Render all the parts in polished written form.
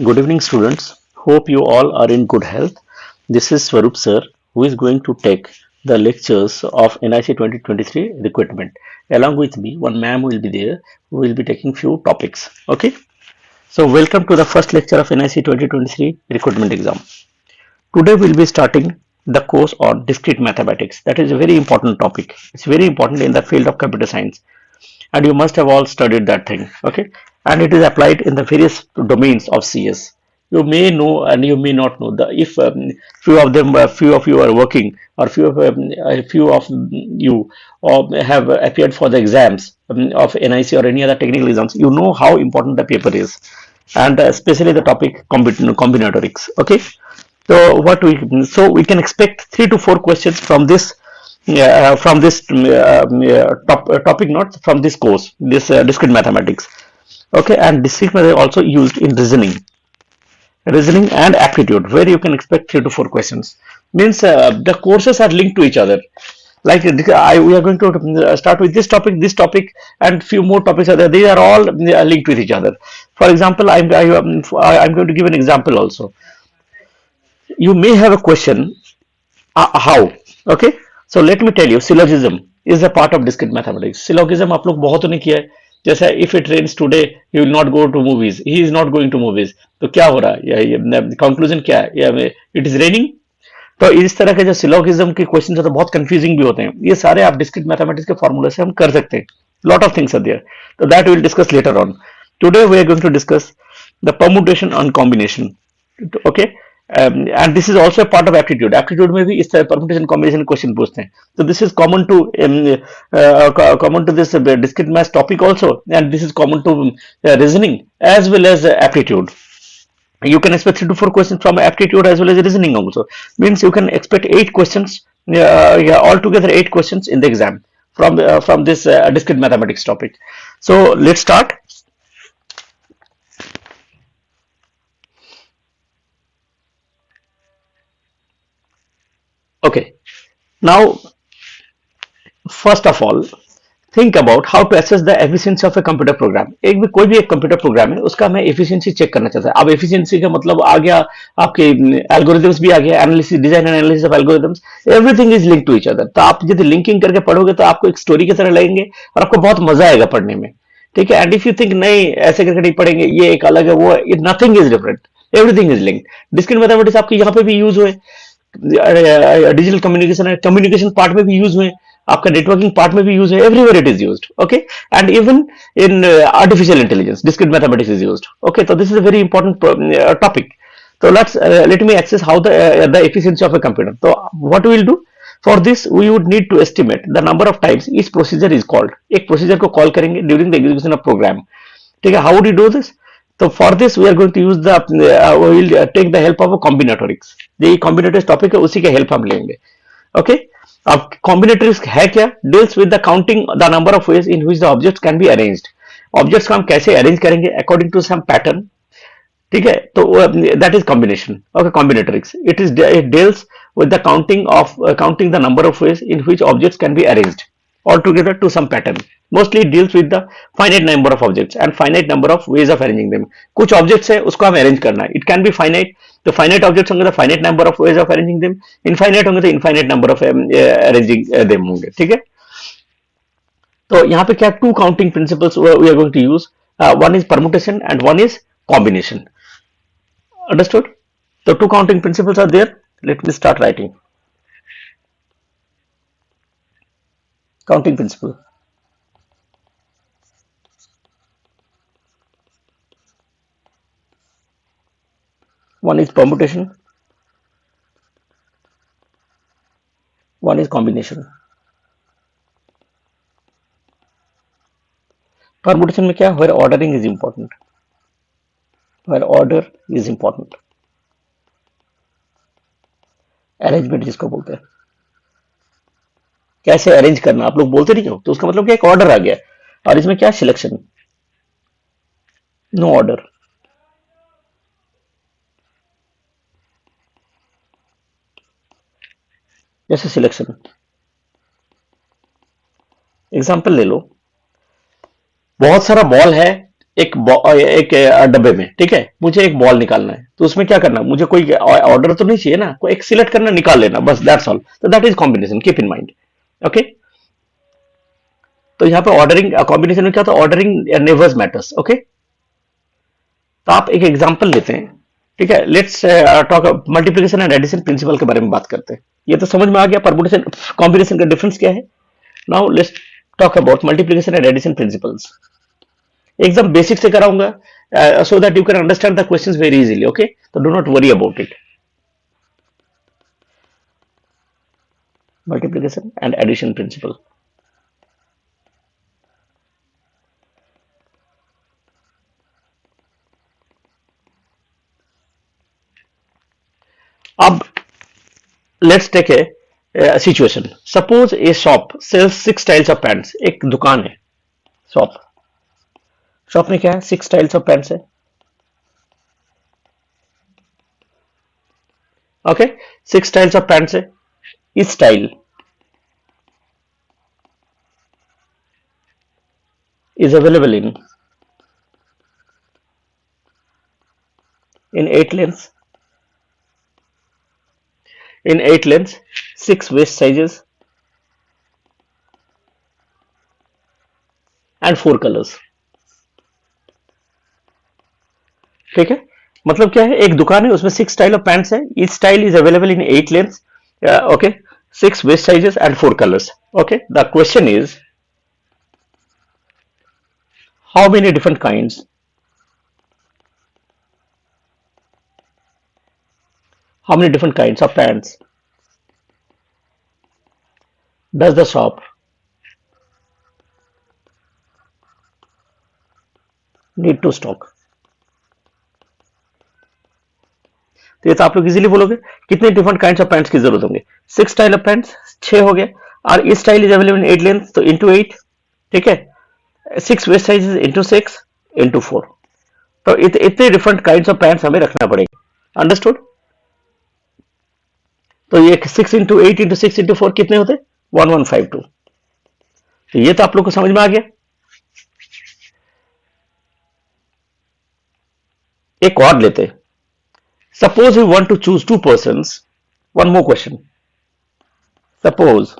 Good evening, students. Hope you all are in good health. This is Swarup sir, who is going to take the lectures of NIC 2023 recruitment. Along with me, one ma'am will be there who will be taking few topics. Okay. So, welcome to the first lecture of NIC 2023 recruitment exam. Today, we'll be starting the course on discrete mathematics. That is a very important topic. It's very important in the field of computer science, and you must have all studied that thing. Okay, and it is applied in the various domains of CS. You may know and you may not know the if few of you are working, or few of you have appeared for the exams of NIC or any other technical exams. You know how important the paper is, and especially the topic combinatorics. Okay, so we can expect 3 to 4 questions from this topic, not from this course, this discrete mathematics. Okay, and discrete mathematics also used in reasoning and aptitude, where you can expect 3 to 4 questions. Means the courses are linked to each other. Like we are going to start with this topic, and few more topics are there. They are all linked with each other. For example, I'm going to give an example also. You may have a question, how? Okay, so let me tell you, syllogism is a part of discrete mathematics. Syllogism आप लोग बहुत ने किया है. जैसे if it rains today, he will not go to movies. He is not going to movies. तो क्या हो रहा है? ये कंक्लूजन क्या है? It is raining. तो इस तरह के जो सिलोगिज्म के क्वेश्चन है तो बहुत कंफ्यूजिंग भी होते हैं. ये सारे आप डिस्क्रीट मैथमेटिक्स के फॉर्मूले से हम कर सकते हैं. Lot of things are there. तो that will discuss later on. Today we are going to discuss the permutation and combination. Okay, and this is also a part of aptitude. Aptitude में भी इस तरह permutation combination question पूछते हैं. So this is common to this discrete math topic also, and this is common to reasoning as well as aptitude. You can expect 3 to 4 questions from aptitude as well as reasoning also. Means you can expect 8 questions, altogether 8 questions in the exam from this discrete mathematics topic. So let's start. Okay, now first of all, think about how to assess the efficiency of a computer program. कोई भी एक computer program है, उसका मैं efficiency check करना चाहता हूं. अब एफिशिएंसी का मतलब आ गया, आपके एल्गोरिथम्स भी आ गया, analysis, design and analysis of algorithms, everything is link to each other. तो आप यदि लिंकिंग करके पढ़ोगे तो आपको एक स्टोरी की तरह लगेंगे और आपको बहुत मजा आएगा पढ़ने में. ठीक है, एंड इफ यू थिंक नहीं ऐसे करके नहीं पढ़ेंगे, ये एक अलग है, वो nothing is different, everything is linked. Discrete mathematics आपके यहाँ पे भी यूज हुए, डिजिटल कम्युनिकेशन कम्युनिकेशन पार्ट में भी यूज हुए, आपका नेटवर्किंग पार्ट में भी यूज है, everywhere it is used. Okay, and even in artificial intelligence discrete mathematics is used. Okay, तो this is a very important topic. So let me access how the efficiency of a computer. So what we will do for this, we would need to estimate the number of times each procedure is called. एक procedure को call करेंगे during the execution of program. ठीक है, how would you do this? So for this we are going to use we will take the help of a combinatorics. ये combinatorics topic है, उसी के help हम लेंगे. Okay, अब combinatorics है क्या? Deals with the counting the number of ways in which the objects can be arranged. Objects को हम कैसे arrange करेंगे according to some pattern. ठीक है, तो that is combination. Okay, combinatorics it deals with the counting the number of ways in which objects can be arranged all together to some pattern. Mostly deals with the finite number of objects and finite number of ways of arranging them. कुछ objects है उसको हम arrange करना है. It can be finite, तो finite objects होंगे तो finite number of ways of arranging them. Infinite होंगे तो infinite number of arranging them होंगे. ठीक है, तो यहाँ पे क्या two counting principles we are going to use. One is permutation and one is combination. Understood? The two counting principles are there. Let me start writing. Counting principle. One is permutation. One is combination. Permutation में क्या? Where ordering is important. Where order is important. Arrangement जिसको बोलते हैं, कैसे arrange करना आप लोग बोलते नहीं हो, तो उसका मतलब क्या, एक ऑर्डर आ गया. और इसमें क्या, सिलेक्शन, नो ऑर्डर. जैसे सिलेक्शन, एग्जांपल ले लो, बहुत सारा बॉल है एक डब्बे में, ठीक है, मुझे एक बॉल निकालना है, तो उसमें क्या करना, मुझे कोई ऑर्डर तो नहीं चाहिए ना, कोई एक सिलेक्ट करना, निकाल लेना, बस दैट्स ऑल। तो that is combination, keep in mind. Okay, तो यहाँ पे ऑर्डरिंग कॉम्बिनेशन में क्या था, ऑर्डरिंग नेवर्स मैटर्स। ओके, तो आप एक एग्जांपल लेते हैं, ठीक है, let's talk multiplication and addition principle के बारे में बात करते हैं। ये तो समझ में आ गया परमुटेशन कॉम्बिनेशन का डिफरेंस क्या है। Now let's talk about multiplication and addition principles. एकदम बेसिक से कराऊंगा so that you can understand the questions very easily. Okay, तो do not worry about it. Multiplication and addition principle. अब let's take a situation, suppose a shop sells 6 styles of pants. एक दुकान है, shop, shop में क्या है, 6 styles of pants है। Okay, 6 styles of pants है। इस style is available in 8 lengths, in 8 lengths, 6 waist sizes and 4 colors। ठीक है, मतलब क्या है, एक दुकान है, उसमें 6 स्टाइल ऑफ पैंट्स है, each style is available in 8 lengths, okay, 6 waist sizes and 4 colors। okay, the question is how many different kinds, how many different kinds of pants does the shop need to stock। तो ये तो आप लोग easily बोलोगे, कितने different kinds of pants की जरूरत होंगे, 6 स्टाइल ऑफ पैंट्स, 6 हो गए, और इस style is available in 8 length, तो इंटू 8, ठीक है, 6 waist sizes इंटू 6 इंटू 4। तो इतने डिफरेंट काइंड्स ऑफ पैंट्स हमें रखना पड़ेगा। अंडरस्टूड। तो ये 6 इंटू 8 इंटू 6 इंटू 4 कितने होते, 1152। तो ये तो आप लोग को समझ में आ गया। एक और लेते, suppose we want to choose 2 persons। One more question, suppose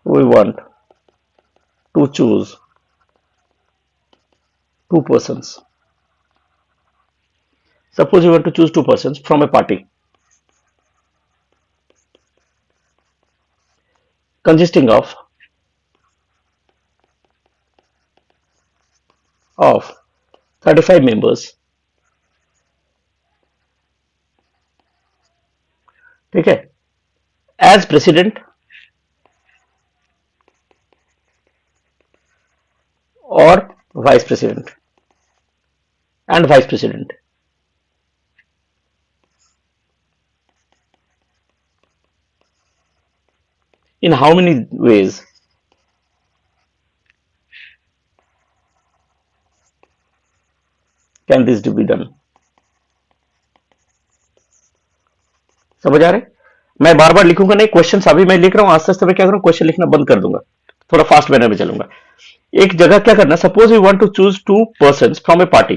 we want to choose 2 persons. Suppose you want to choose 2 persons from a party consisting of 35 members। ठीक है, as president or vice president and vice president। In how many ways can this be done। समझ आ रहे, मैं बार बार लिखूंगा नहीं, question अभी मैं लिख रहा हूं, आस्ते आस्ते मैं क्या करूं, क्वेश्चन लिखना बंद कर दूंगा, थोड़ा फास्ट मैनर में चलूंगा। एक जगह क्या करना, suppose you want to choose 2 persons from a party.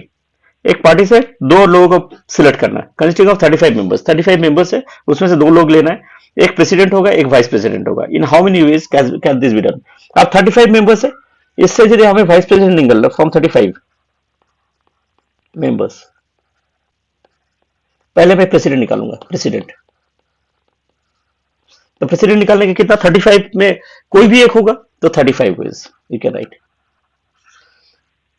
एक पार्टी से 2 लोगों को सिलेक्ट करना है, कंसिस्टिंग ऑफ 35 मेंबर्स। 35 मेंबर्स है, उसमें से 2 लोग लेना है, एक प्रेसिडेंट होगा, एक वाइस प्रेसिडेंट होगा। इन how many veg can this be done. अब 35 मेंबर्स है, इससे यदि हमें वाइस प्रेसिडेंट निकलना फ्रॉम 35 मेंबर्स, पहले मैं प्रेसिडेंट निकालूंगा, प्रेसिडेंट। तो प्रेसिडेंट निकालने के कितना, 35 में कोई भी एक होगा, तो 35 veg you can right.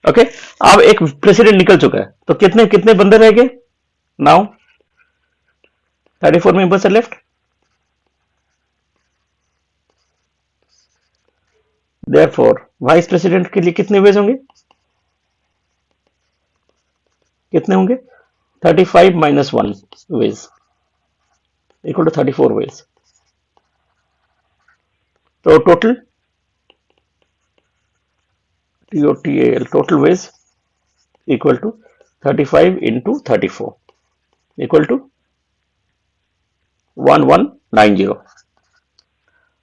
Okay, अब एक प्रेसिडेंट निकल चुका है, तो कितने कितने बंदे रह गए, now 34 members are left. Therefore vice president के लिए कितने वेज होंगे, कितने होंगे, 35 minus 1 ways equal to 34 ways. तो total TOTAL total ways equal to 35 into 34 equal to 1190।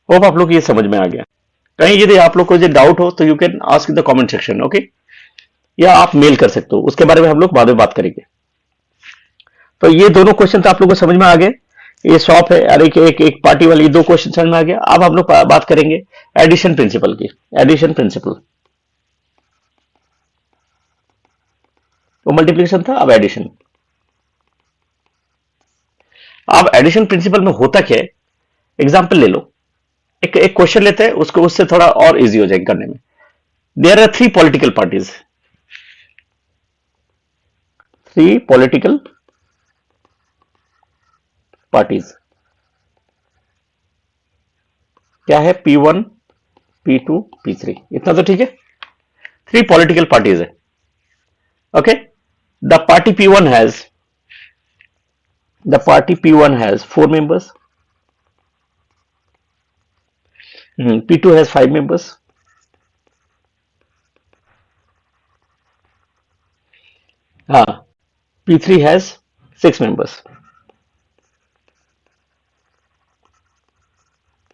Hope आप लोग ये समझ में आ गया। कहीं यदि आप लोग को जो डाउट हो तो you can ask in the comment section, okay, या आप मेल कर सकते हो, उसके बारे में हम लोग बाद में बात करेंगे। तो ये दोनों क्वेश्चन तो आप लोगों को समझ में आ गए, ये शॉप है और एक पार्टी वाली, दो क्वेश्चन समझ में आ गया। अब हम लोग बात करेंगे एडिशन प्रिंसिपल की। एडिशन प्रिंसिपल, वो मल्टीप्लिकेशन था, अब एडिशन। अब एडिशन प्रिंसिपल में होता क्या है, एग्जाम्पल ले लो, एक क्वेश्चन लेते हैं, उसको उससे थोड़ा और इजी हो जाएगा करने में। There are three political parties, three political parties, क्या है, P1, P2, P3, इतना तो ठीक है। थ्री पॉलिटिकल पार्टीज है, okay. The party P1 has 4 members, P2 has 5 members, P3 has 6 members.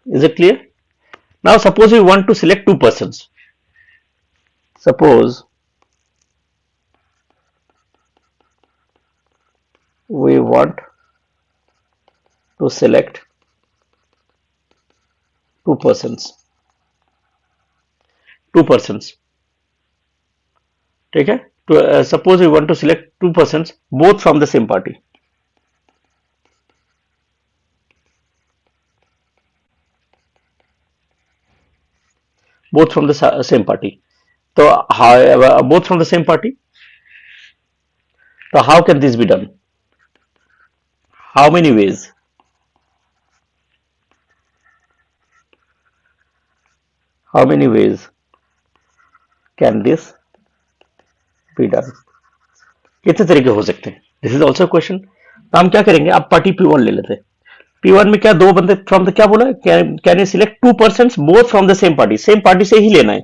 Is it clear? Now suppose we want to select two persons. Suppose we want to select two persons, ठीक है। तो suppose we want to select two persons both from the same party, both from the same party. So however, both from the same party, so how can this be done? How many ways? How many ways can this be done? कितने तरीके हो सकते हैं? This is also question. तो हम क्या करेंगे, अब पार्टी P1 ले लेते हैं। P1 में क्या, दो बंदे फ्रॉम द, क्या बोला, can you select two person both from the same party, same party से ही लेना है।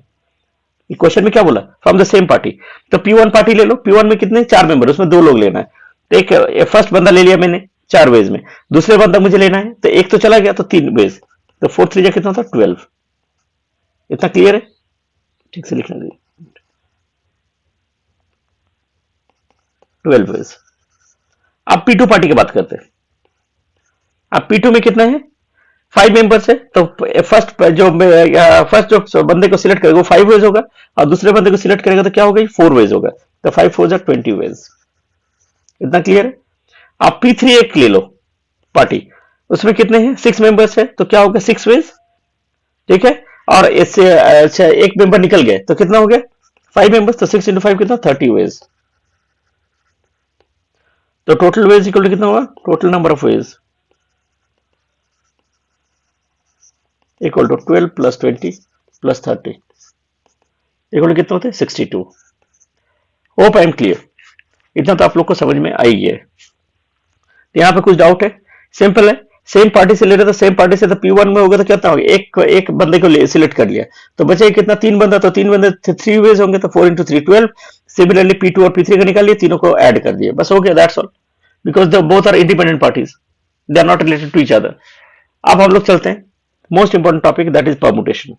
क्वेश्चन में क्या बोला, फ्रॉम द सेम पार्टी। तो P1 पार्टी ले लो, P1 में कितने, 4 मेंबर, उसमें 2 लोग लेना है। तो एक फर्स्ट बंदा ले लिया मैंने 4 वेज में, दूसरे बंदा मुझे लेना है, तो एक तो चला गया, तो 3 वेज, तो 4 3 कितना था, 12। इतना क्लियर है? ठीक से लिखना चाहिए, 12 वेज। अब P2 पार्टी की बात करते हैं। अब P2 में कितना है, 5 मेंबर्स है, तो फर्स्ट जो बंदे को सिलेक्ट करेगा वो 5 वेज होगा, और दूसरे बंदे को सिलेक्ट करेगा तो क्या होगा, 4 वेज होगा, तो 5 4 जा 20 वेज। इतना क्लियर है? आप P3 एक ले लो पार्टी, उसमें कितने हैं, 6 मेंबर्स है, तो क्या होगा, 6 वेज, ठीक है। और इससे अच्छा एक मेंबर निकल गए, तो कितना हो गया, 5 मेंबर्स, तो 6 × 5 कितना, 30 वेज। तो टोटल वेज इक्वल टू कितना होगा, total number of ways equal to 12 + 20 + 30 equal to कितना होता है, 62। Hope I am clear? इतना तो आप लोग को समझ में आई है। यहाँ पे कुछ डाउट है? सिंपल है, सेम पार्टी से ले रहे, तो सेम पार्टी से तो P1 में होगा तो क्या होगा, एक बंदे को सिलेक्ट कर लिया, तो बचे कितना, 3 बंदा, तो 3 बंदे 3 वेज होंगे, तो 4 × 3 12। सिमिलरली P2 और P3 का निकाल लिया, तीनों को ऐड कर दिए, बस हो गया, that's all. Because the both are independent parties, they are not related to each other. अब हम लोग चलते हैं most important topic, that is permutation.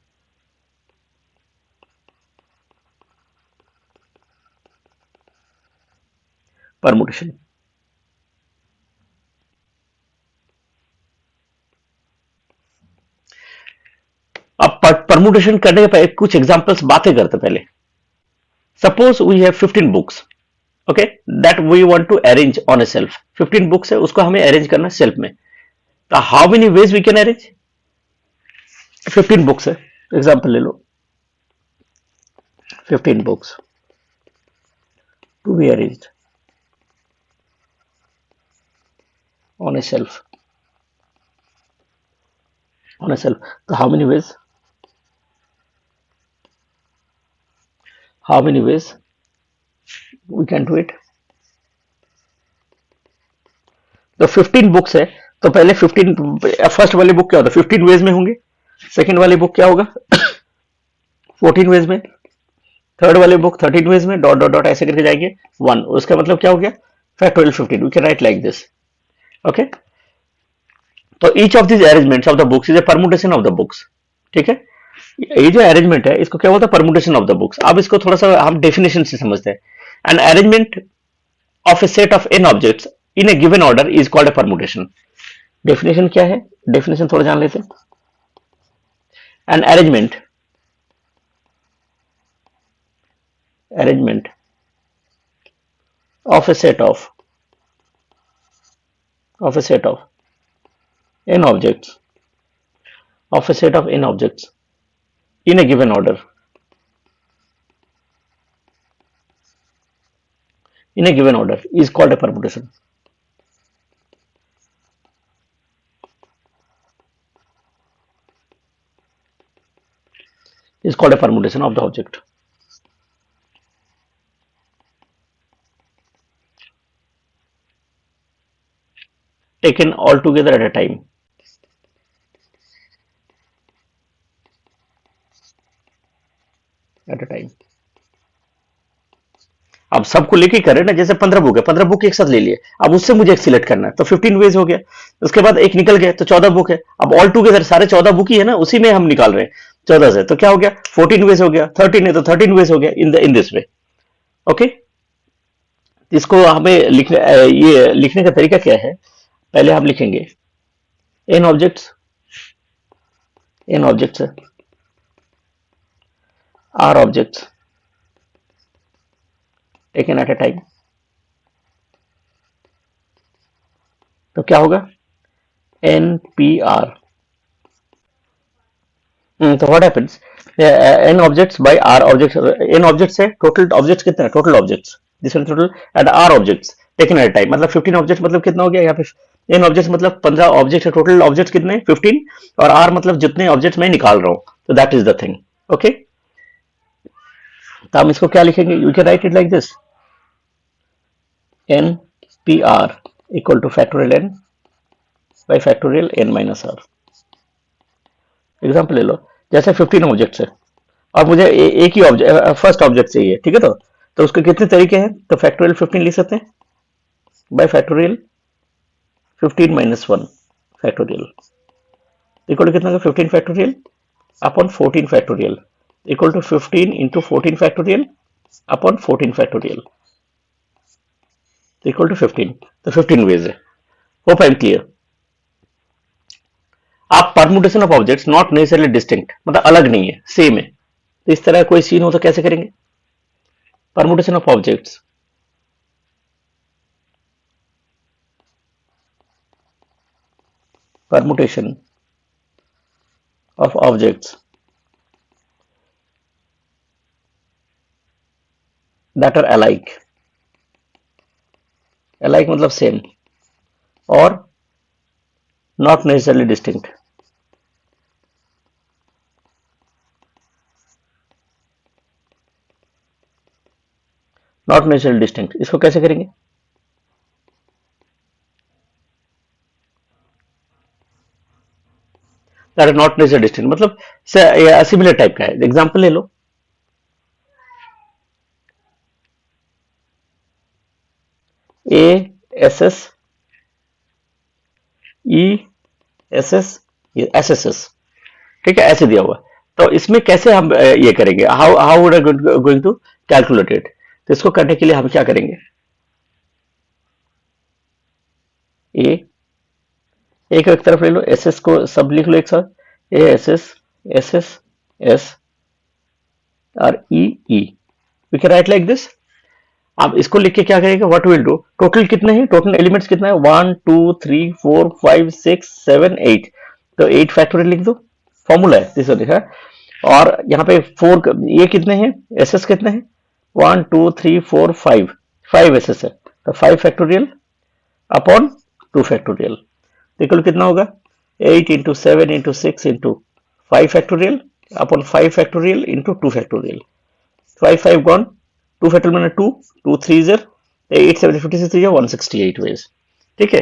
Permutation, अब परमुटेशन करने के पहले कुछ एग्जांपल्स बातें करते पहले। Suppose we have 15 books, okay, that we want to arrange on a shelf. 15 books है, उसको हमें अरेंज करना शेल्फ में। तो how many ways we can arrange, 15 books है, एग्जांपल ले लो, 15 books to be arranged on a shelf, so how many ways we can do it? तो 15 बुक्स है, तो पहले 15 फर्स्ट वाली बुक क्या होता है, 15 वेज में होंगे। सेकंड वाली बुक क्या होगा, 14 वेज में। थर्ड वाली बुक 13 वेज में, डॉट डॉट डॉट ऐसे करके जाएंगे 1। उसका मतलब क्या हो गया, factorial 15। We can write like this, okay. तो each of this arrangements of the books is a permutation of the books, ठीक है। ये जो अरेंजमेंट है इसको क्या बोलते हैं, परमुटेशन ऑफ द बुक्स। अब इसको थोड़ा सा हम डेफिनेशन से समझते हैं। An arrangement of a set of n objects in a given order is called a permutation. Definition क्या है, डेफिनेशन थोड़ा जान लेते हैं। An arrangement of a set of n objects of a set of n objects in a given order is called a permutation. Is called a permutation of the object. Taken all together at a time. अब सबको लेके करें ना, जैसे 15 book है, 15 book एक साथ ले लिए, अब उससे मुझे एक सिलेक्ट करना है तो 15 वेज हो गया। उसके बाद एक निकल गया तो 14 बुक है, अब ऑल टुगेदर सारे 14 बुक ही है ना, उसी में हम निकाल रहे हैं 14 से, तो क्या हो गया 14 वेज हो गया। 13 है तो 13 वेज हो गया इन दिस वे। ओके, इसको हमें लिखने, ये लिखने का तरीका क्या है, पहले हम लिखेंगे n objects r objects taken at a time। तो क्या होगा npr। तो what happens, n objects by r objects. n objects है, टोटल ऑब्जेक्ट्स कितने हैं, total objects this one total and r objects taken at time, मतलब 15 object मतलब कितना हो गया यहाँ पे, n ऑब्जेक्ट्स मतलब 15 ऑब्जेक्ट है, टोटल ऑब्जेक्ट्स कितने 15, और r मतलब जितने ऑब्जेक्ट्स मैं निकाल रहा हूँ, तो that is the thing. Okay, तो हम इसको क्या लिखेंगे, you can right it like this, npr equal to factorial n by factorial n minus r। Example ले लो, जैसे 15 ऑब्जेक्ट्स है और मुझे एक ही ऑब्जेक्ट, फर्स्ट ऑब्जेक्ट चाहिए, ठीक है, तो उसके कितने तरीके हैं, तो फैक्टोरियल 15 लिख सकते हैं by factorial 15 minus 1 factorial equal to कितना होगा 15 factorial upon 14 factorial equal to 15 into 14 factorial upon 14 factorial equal to 15। तो 15 वेज है। Hope I am clear. आप permutation of objects not necessarily distinct, मतलब अलग नहीं है, सेम है, तो इस तरह कोई सीन हो तो कैसे करेंगे, permutation of objects that are alike, alike मतलब सेम, और not necessarily distinct. Not necessarily distinct इसको कैसे करेंगे, that are not necessarily distinct मतलब सिमिलर टाइप का है। एग्जांपल ले लो, A S S E S S S S S, ठीक है, ऐसे दिया हुआ। तो इसमें कैसे हम ये करेंगे, how how would I going to calculate it, तो इसको करने के लिए हम क्या करेंगे, ए एक तरफ ले लो, एस एस को सब लिख लो एक साथ, ए एस एस एस और E E, we can write like this. आप इसको लिख के क्या करेंगे, व्हाट विल डू, टोटल कितने हैं, टोटल एलिमेंट्स कितना है 1 2 3 4 5 6 7 8, तो 8 फैक्टोरियल लिख दो, फॉर्मूला है दिस लिखा है। और यहाँ पे 4 ये कितने हैं, एसएस कितने हैं 1 2 3 4 5, 5 एसएस है, तो 5 फैक्टोरियल अपॉन 2 फैक्टोरियल इक्वल कितना होगा 8 into 7 into 6 into 5 factorial upon 5 factorial into 2 factorial, 5 gone, 2 factorial मैंने 2 2 3 0 8 7 56 3 168 वेज, ठीक है।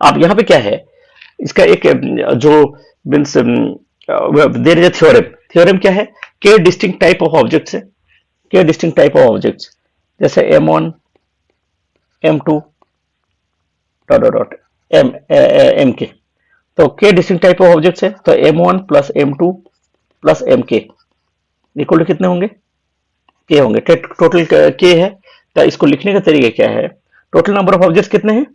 अब यहाँ पे क्या है, इसका एक जो means there is a theorem, theorem क्या है, के डिस्टिंक्ट टाइप ऑफ ऑब्जेक्ट्स है, के डिस्टिंक्ट टाइप ऑफ ऑब्जेक्ट्स, जैसे m1 m2 dot dot m m के, तो के डिस्टिंक्ट टाइप ऑफ ऑब्जेक्ट्स है, तो M1 plus M2 plus MK equal to कितने होंगे? के होंगे। टोटल के है, तो इसको लिखने का तरीका क्या है? टोटल नंबर ऑफ ऑब्जेक्ट्स कितने हैं?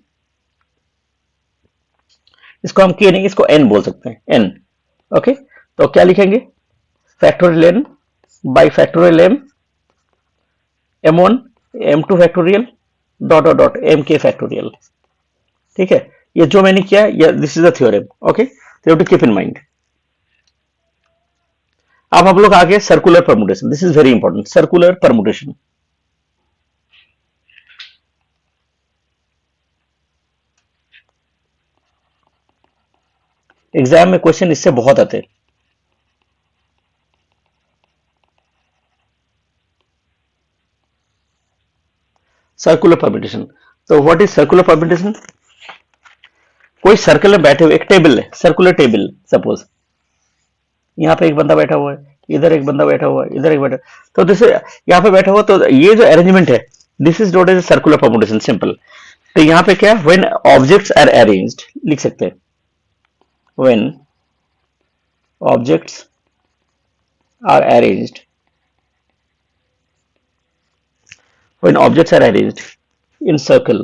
इसको हम के नहीं, इसको एन बोल सकते हैं, एन। ओके, तो क्या लिखेंगे? Factorial n by factorial M1 M2 factorial dot dot dot MK factorial. ठीक है, ये जो मैंने किया, this is the theorem. Okay, तो you to keep in mind. अब हम लोग आगे circular permutation, this is very important, circular permutation. Exam में क्वेश्चन इससे बहुत आते हैं। सर्कुलर परम्यूटेशन, तो व्हाट इज सर्कुलर परम्यूटेशन? कोई सर्कल में बैठे हुए, एक टेबल है, सर्कुलर टेबल, सपोज यहाँ पे एक बंदा बैठा हुआ है, इधर एक बंदा बैठा हुआ है, इधर एक बैठा, तो जैसे यहाँ पे बैठा हुआ, तो ये जो अरेंजमेंट है, this is not as circular permutation, simple. तो यहाँ पे क्या, व्हेन ऑब्जेक्ट्स आर अरेंज्ड, लिख सकते हैं, when objects are arranged, when objects are arranged in circle,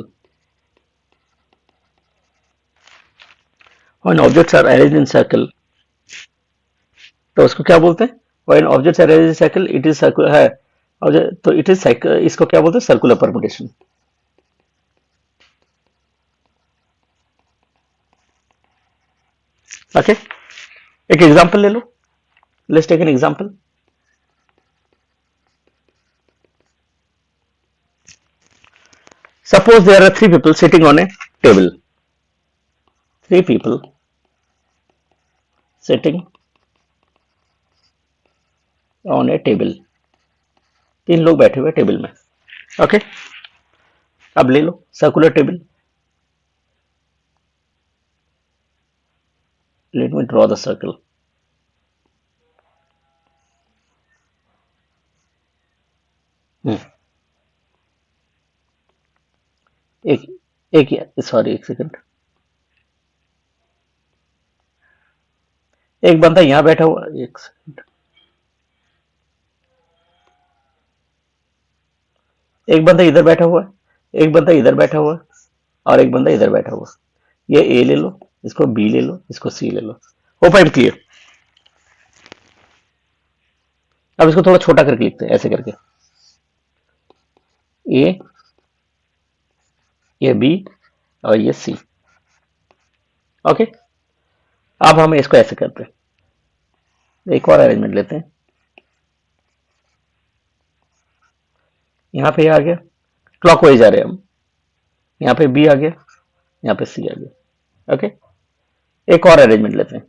when objects are arranged in circle, तो उसको क्या बोलते हैं? when objects are arranged in circle, it is circle है, और तो it is इसको क्या बोलते हैं? Circular permutation. ओके, एक एग्जांपल ले लो, let's take an example. Suppose there are three people sitting on a table. Three people sitting on a table. तीन लोग बैठे हुए टेबल में। ओके, अब ले लो circular table. Let me draw the circle. एक एक सॉरी, एक सेकंड, एक बंदा यहां बैठा हुआ, एक सेकंड, एक बंदा इधर बैठा हुआ है, एक बंदा इधर बैठा हुआ है, और एक बंदा इधर बैठा हुआ है। ये ए ले लो, इसको बी ले लो, इसको सी ले लो। Hope I am clear? अब इसको थोड़ा छोटा करके लिखते हैं, ऐसे करके, ए, ये बी और ये सी। ओके, अब हम इसको ऐसे करते हैं, एक और अरेंजमेंट लेते हैं। यहाँ पे आ गया, क्लॉकवाइज जा रहे हैं हम, यहाँ पे बी आ गया, यहाँ पे सी आ गया। ओके, एक और अरेंजमेंट लेते हैं।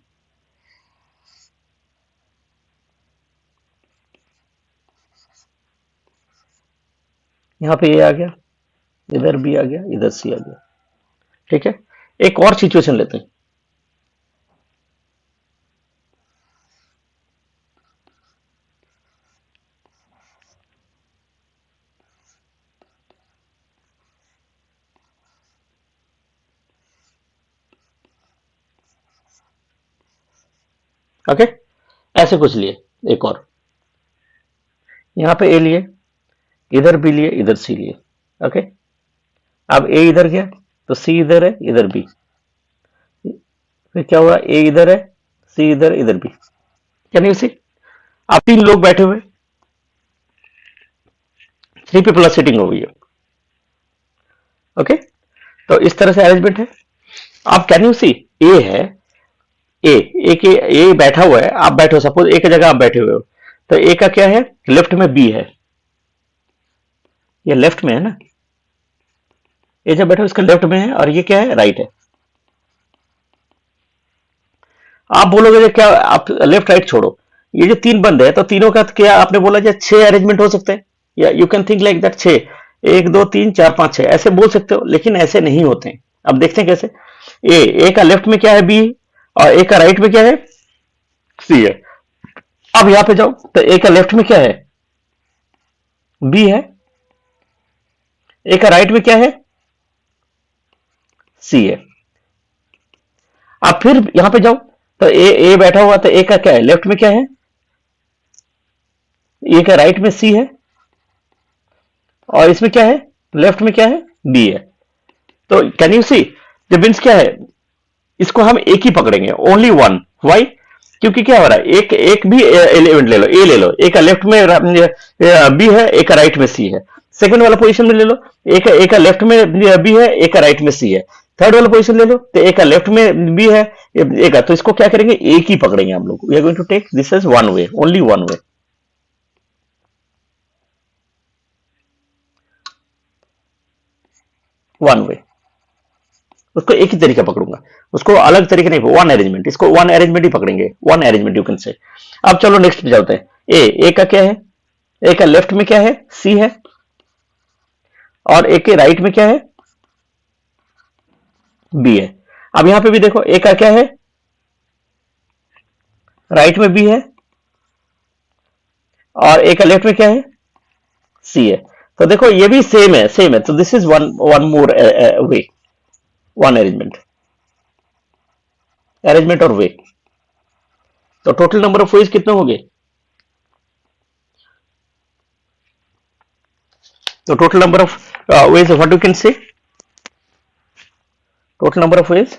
यहाँ पे ए आ गया, इधर बी आ गया, इधर सी आ गया। ठीक है, एक और सिचुएशन लेते हैं। ओके, ऐसे कुछ लिए, एक और, यहाँ पे ए लिए, इधर बी लिए, इधर सी लिए। ओके, अब ए इधर गया तो सी इधर है, इधर बी, फिर क्या हुआ, ए इधर है, सी इधर, इधर बी। Can you see? अब तीन लोग बैठे हुए, three people are sitting over here. Okay, तो इस तरह से अरेंजमेंट है। आप कैन यू सी, ए है, ए एक ए बैठा हुआ है, आप बैठे हो, सपोज एक जगह आप बैठे हुए हो, तो ए का क्या है, लेफ्ट में बी है, ये लेफ्ट में है ना, ये जब बैठा हो इसका लेफ्ट में है, और ये क्या है, राइट है। आप बोलोगे क्या, आप लेफ्ट राइट छोड़ो, ये जो तीन बंद है, तो तीनों का क्या आपने बोला, जो छह अरेंजमेंट हो सकते हैं, या you can think like that, छह, एक दो तीन चार पांच छह, ऐसे बोल सकते हो, लेकिन ऐसे नहीं होते हैं। अब देखते हैं कैसे। ए का लेफ्ट में क्या है, बी, और ए का राइट में क्या है, सी है। अब यहां पे जाओ, तो ए का लेफ्ट में क्या है, बी है, ए का राइट में क्या है, सी है। आप फिर यहां पे जाओ तो ए बैठा हुआ, तो ए का क्या है, लेफ्ट में क्या है, ए का राइट में सी है, और इसमें क्या है, लेफ्ट में क्या है, बी है। तो can you see the means क्या है, इसको हम एक ही पकड़ेंगे, ओनली वन। वाई? क्योंकि क्या हो रहा है, एक एक भी एलिमेंट ले लो, ए ले लो, एक का लेफ्ट में बी है, एक का राइट में सी है। सेकंड वाला पोजीशन में ले लो, एक का लेफ्ट में बी है, एक का राइट में सी है। थर्ड वाला पोजीशन ले लो, तो एक का लेफ्ट में बी है, एक का, तो इसको क्या करेंगे, एक ही पकड़ेंगे हम लोग। We are going to take this as one way, only one way. One way, उसको एक ही तरीका पकड़ूंगा, उसको अलग तरीके नहीं, वन अरेंजमेंट, इसको वन अरेंजमेंट ही पकड़ेंगे, वन अरेंजमेंट यू कैन से। अब चलो नेक्स्ट पे चलते हैं। ए का क्या है, ए का लेफ्ट में क्या है, सी है, और ए के राइट में क्या है, बी है। अब यहां पे भी देखो, ए का क्या है, राइट में बी है, और ए का लेफ्ट में क्या है, सी है। तो देखो ये भी सेम है, सेम है, तो this is one one more way, one arrangement, arrangement और वे। तो टोटल नंबर ऑफ वेज कितने हो गए, तो total number of ways what you can say, total number of ways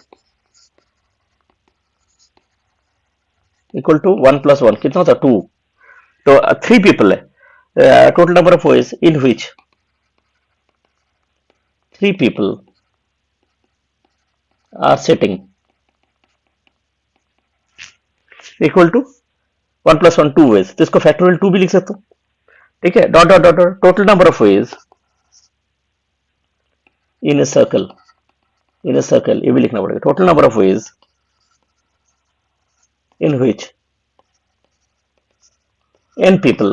equal to 1 + 1 कितना होता है, 2। तो 3 पीपल है, total number of ways in which 3 people are sitting equal to 1 + 1 2 ways, तो इसको फैक्टोरियल 2 भी लिख सकते हो, ठीक है। Dot dot dot dot total number of ways in a circle, in a circle ये भी लिखना पड़ेगा, total number of veg in which n people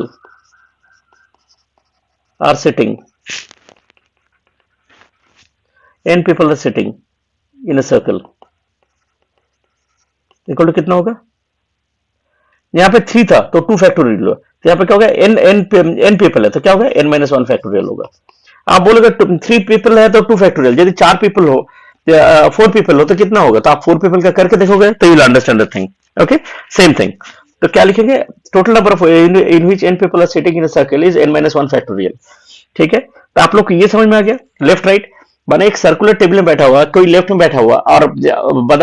are sitting, n people are sitting in a circle equal to कितना होगा, यहाँ पे 3 था तो 2 फैक्टोरियल लो, तो यहाँ पे क्या होगा, n पीपल है तो क्या होगा, n - 1 फैक्टोरियल होगा। आप बोलोगे 3 पीपल है तो 2 फैक्टोरियल, यदि 4 पीपल हो, 4 पीपल हो तो कितना होगा, तो आप 4 पीपल का करके देखोगे तो you will understand the thing. Okay, same thing. तो क्या लिखेंगे, total number of in which n people are sitting in a circle is n - 1 factorial, ठीक है। तो आप लोग को ये समझ में आ गया, लेफ्ट राइट बना, एक सर्कुलर टेबल में बैठा हुआ, कोई लेफ्ट में बैठा हुआ, और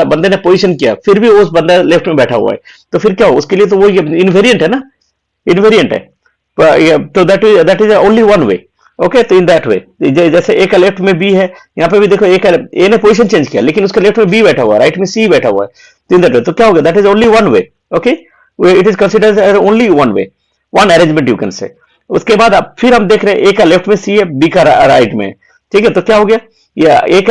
बंदे ने पोजीशन किया, फिर भी उस बंदा लेफ्ट में बैठा हुआ है, तो फिर क्या हो, उसके लिए तो वो इनवेरिएंट है ना, इनवेरिएंट है, तो that is only one way. Okay, तो इन दैट वे, जैसे ए का लेफ्ट में बी है, यहाँ पे भी देखो ए ने पोजीशन चेंज किया, लेकिन उसके लेफ्ट में बी बैठा हुआ है, राइट में सी बैठा हुआ है, तो इन दैट वे, तो क्या होगा, that is only one way. Okay, it is considered as only one way, one arrangement you can say. उसके बाद अब फिर हम देख रहे हैं, ए का लेफ्ट में सी है, बी का राइट में, ठीक है। तो क्या हो गया, या ए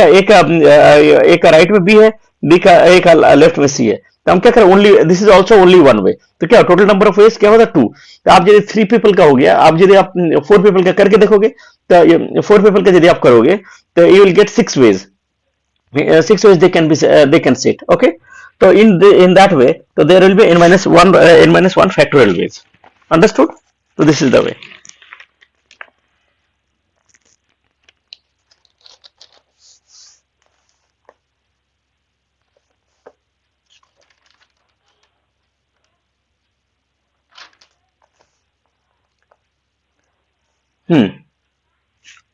का राइट में बी है, बी का ए का लेफ्ट में सी है, तो हम क्या करें, only this is also only one way. तो क्या टोटल नंबर ऑफ वेज क्या होता है, 2। तो आप यदि 3 पीपल का हो गया, आप यदि आप 4 पीपल का करके देखोगे, तो 4 पीपल का यदि आप करोगे तो you will get 6 ways, 6 ways they can sit. Okay, so in that way, so there will be n minus one factorial ways. Understood? So this is the way.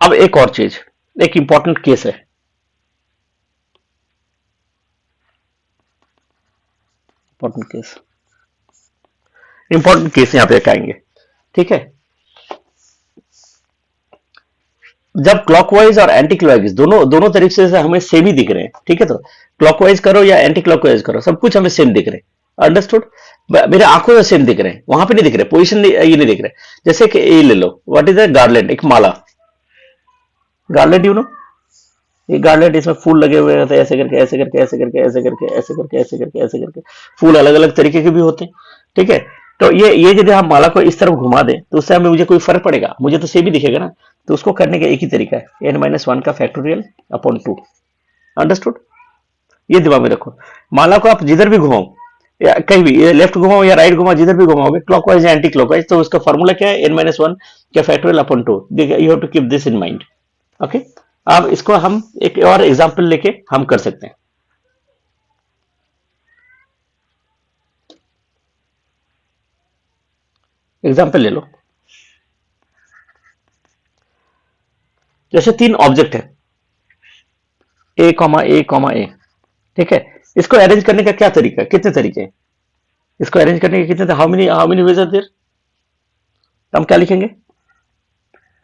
अब एक और चीज, एक इंपॉर्टेंट केस है, इंपॉर्टेंट केस यहाँ पे आएंगे, ठीक है। जब क्लॉकवाइज और एंटी क्लॉकवाइज दोनों तरीके से हमें सेम ही दिख रहे हैं, ठीक है, तो क्लॉकवाइज करो या एंटी क्लॉकवाइज करो, सब कुछ हमें सेम दिख रहे हैं। अंडरस्टूड? मेरे आंखों से सेम दिख रहे हैं, वहां पे नहीं दिख रहे, पोजीशन ये नहीं दिख रहे। जैसे कि ये ले लो, व्हाट इज अ गार्लैंड, एक माला, गार्लैंड, यू नो, ये गार्लैंड, इसमें फूल लगे हुए रहते हैं, ऐसे करके ऐसे करके ऐसे करके ऐसे करके ऐसे करके ऐसे करके ऐसे करके, फूल अलग अलग तरीके के भी होते हैं, ठीक है। तो ये यदि हम माला को इस तरफ घुमा दें तो उससे हमें मुझे कोई फर्क पड़ेगा, मुझे तो सेम ही दिखेगा ना। तो उसको करने का एक ही तरीका है, n-1 का फैक्टोरियल अपॉन 2। अंडरस्टूड? ये दिमाग में रखो, माला को आप जिधर भी घुमाओ, या कहीं भी लेफ्ट घुमाओ या राइट घुमाओ, जिधर भी घुमाओगे, क्लॉकवाइज या एंटी क्लॉकवाइज, तो उसका फॉर्मूला क्या है, n-1 का factorial upon 2। You have to keep this in mind. Okay, अब इसको हम एक और एग्जांपल लेके हम कर सकते हैं। एग्जाम्पल ले लो, जैसे तीन ऑब्जेक्ट है ए, ठीक है, इसको अरेंज करने का क्या तरीका है, कितने तरीके हैं इसको अरेंज करने के, कितने, how many ways are there, तो हम क्या लिखेंगे,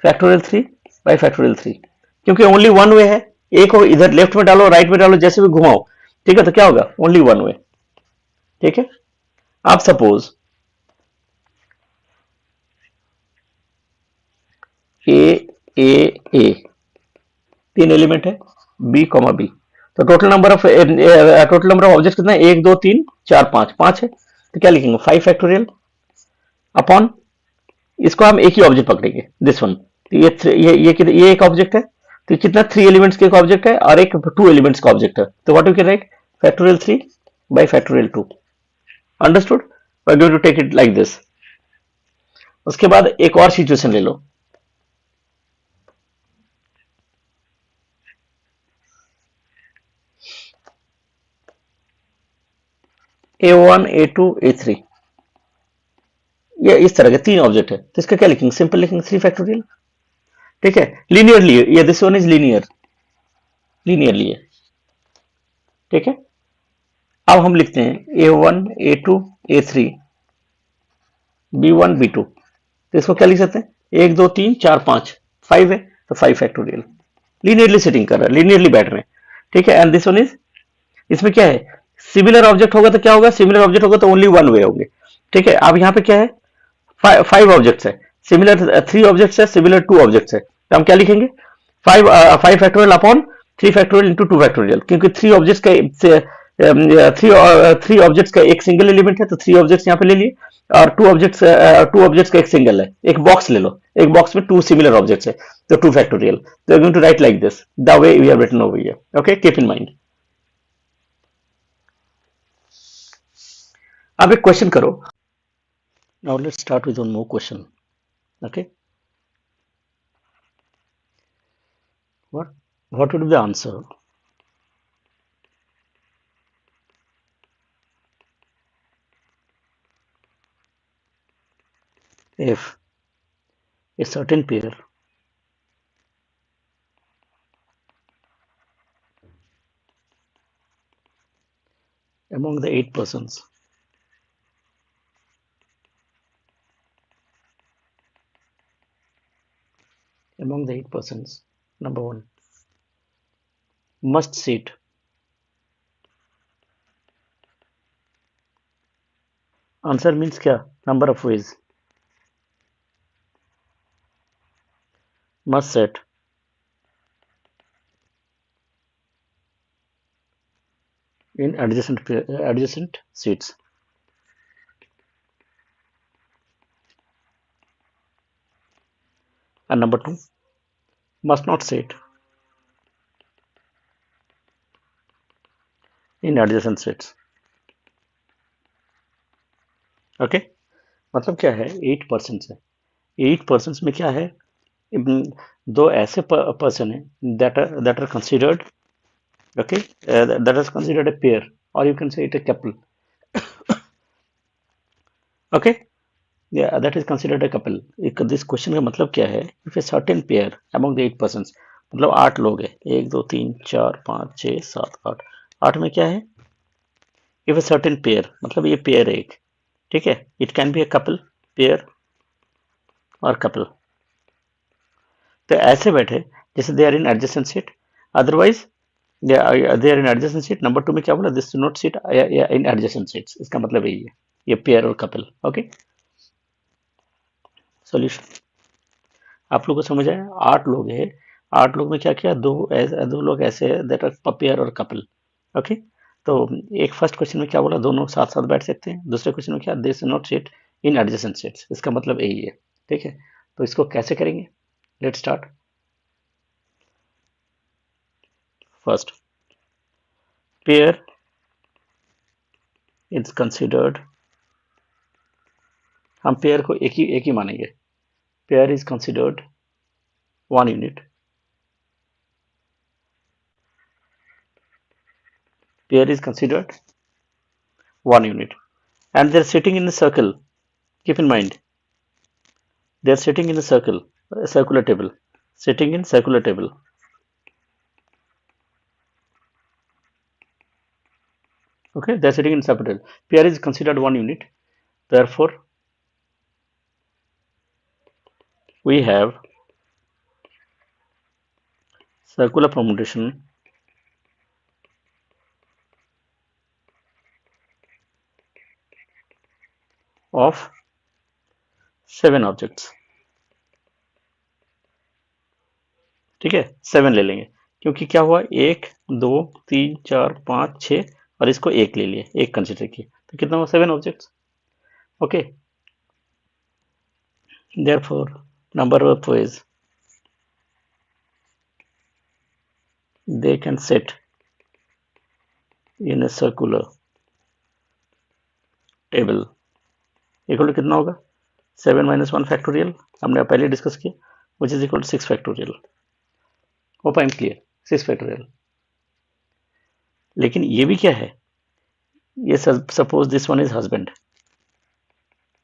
फैक्टोरियल 3 बाई फैक्टोरियल 3, क्योंकि ओनली वन वे है, एक को इधर लेफ्ट में डालो राइट में डालो जैसे भी घुमाओ, ठीक है, तो क्या होगा, ओनली वन वे, ठीक है। आप सपोज ए तीन एलिमेंट है, बी, तो टोटल नंबर ऑफ ऑब्जेक्ट कितना है, एक दो तीन चार पांच, पांच है, तो क्या लिखेंगे, 5 फैक्टोरियल अपॉन, इसको हम एक ही ऑब्जेक्ट पकड़ेंगे, दिस वन, तो ये एक ऑब्जेक्ट है, तो कितना, 3 एलिमेंट्स के एक ऑब्जेक्ट है और एक 2 एलिमेंट्स का ऑब्जेक्ट है, तो what you can write, factorial 3 by factorial 2, understood, we are going to take it like this. उसके बाद एक और सिचुएशन ले लो, A1 A2 A3, ये इस तरह के तीन ऑब्जेक्ट है, तो इसका क्या लिखेंगे, सिंपल लिखेंगे 3 फैक्टोरियल, ठीक है, लीनियरली, ये दिस वन इज लीनियरली है, ठीक है। अब हम लिखते हैं A1 A2 A3 B1 B2, तो इसको क्या लिख सकते हैं, एक दो तीन चार पांच, 5 है, तो 5 फैक्टोरियल, लीनियरली सिटिंग कर रहा है, लीनियरली बैठ रहे हैं, ठीक है। एंड दिस वन इज, इसमें क्या है, सिमिलर ऑब्जेक्ट होगा तो क्या होगा, सिमिलर ऑब्जेक्ट होगा तो ओनली वन वे होंगे, ठीक है। अब यहाँ पे क्या है, 5 ऑब्जेक्ट्स है, सिमिलर 3 ऑब्जेक्ट्स है, सिमिलर 2 ऑब्जेक्ट्स है, तो हम क्या लिखेंगे, 5 factorial upon 3 factorial into 2 factorial, क्योंकि 3 ऑब्जेक्ट्स का एक सिंगल एलिमेंट है, तो 3 ऑब्जेक्ट्स यहाँ पे ले लिए, और 2 ऑब्जेक्ट्स का एक सिंगल है, एक बॉक्स ले लो, एक बॉक्स में 2 सिमिलर ऑब्जेक्ट्स है, तो 2 फैक्टोरियल, तो going to write like this, the way we have written over here, okay, keep in mind. अब एक क्वेश्चन करो, now let's start with one more question, okay, what would be the answer if a certain pair among the 8 persons number 1 must sit, answer means क्या, number of ways, must sit in adjacent seats, and number 2 must not sit in adjacent seats, okay. मतलब क्या है, 8 person है, 8 person में क्या है, दो ऐसे पर्सन है that are considered, okay, that is considered a pair, or you can say it a couple, okay, yeah, that is considered a couple। this question का मतलब क्या है, if a certain pair among the 8 persons, मतलब 8 लोग है, 1 2 3 4 5 6 7 8, 8 में क्या है, if a certain pair मतलब ये पेयर है एक, ठीक है, it can be a couple, pair और कपल, तो ऐसे बैठे जैसे they are in adjacent seat, otherwise they are in adjacent seat. Number 2 में क्या बोला, this not seat in adjacent seats, इसका मतलब यही है, ये पेयर और कपल, ओके। सॉल्यूशन आप लोगों को समझ आया, 8 लोग है, 8 लोग में क्या किया, दो लोग ऐसे है दैट आर पेयर और कपल, ओके। तो एक फर्स्ट क्वेश्चन में क्या बोला, दोनों साथ साथ बैठ सकते हैं, दूसरे क्वेश्चन में क्या, this not seat in adjacent seats, इसका मतलब यही है, ठीक है। तो इसको कैसे करेंगे, let's start. First, pair is considered, हम पेयर को एक ही मानेंगे, pair is considered 1 unit, pair is considered 1 unit, and they're sitting in a circle, keep in mind They are sitting in a circle, a circular table, sitting in circular table. Okay, they are sitting in separate table. PR is considered one unit. Therefore, we have circular permutation of 7 objects. ठीक है, 7 ले लेंगे क्योंकि क्या हुआ, 1 2 3 4 5 6 और इसको 1 ले लिए, 1 कंसिडर किए, तो कितना हुआ, 7 objects. Okay, therefore number of ways they can sit in a circular table equal to कितना होगा, 7 minus 1 फैक्टोरियल, हमने पहले डिस्कस किया, which is equal to 6 factorial. Hope I am clear, 6 factorial. लेकिन ये भी क्या है, ये suppose this one is husband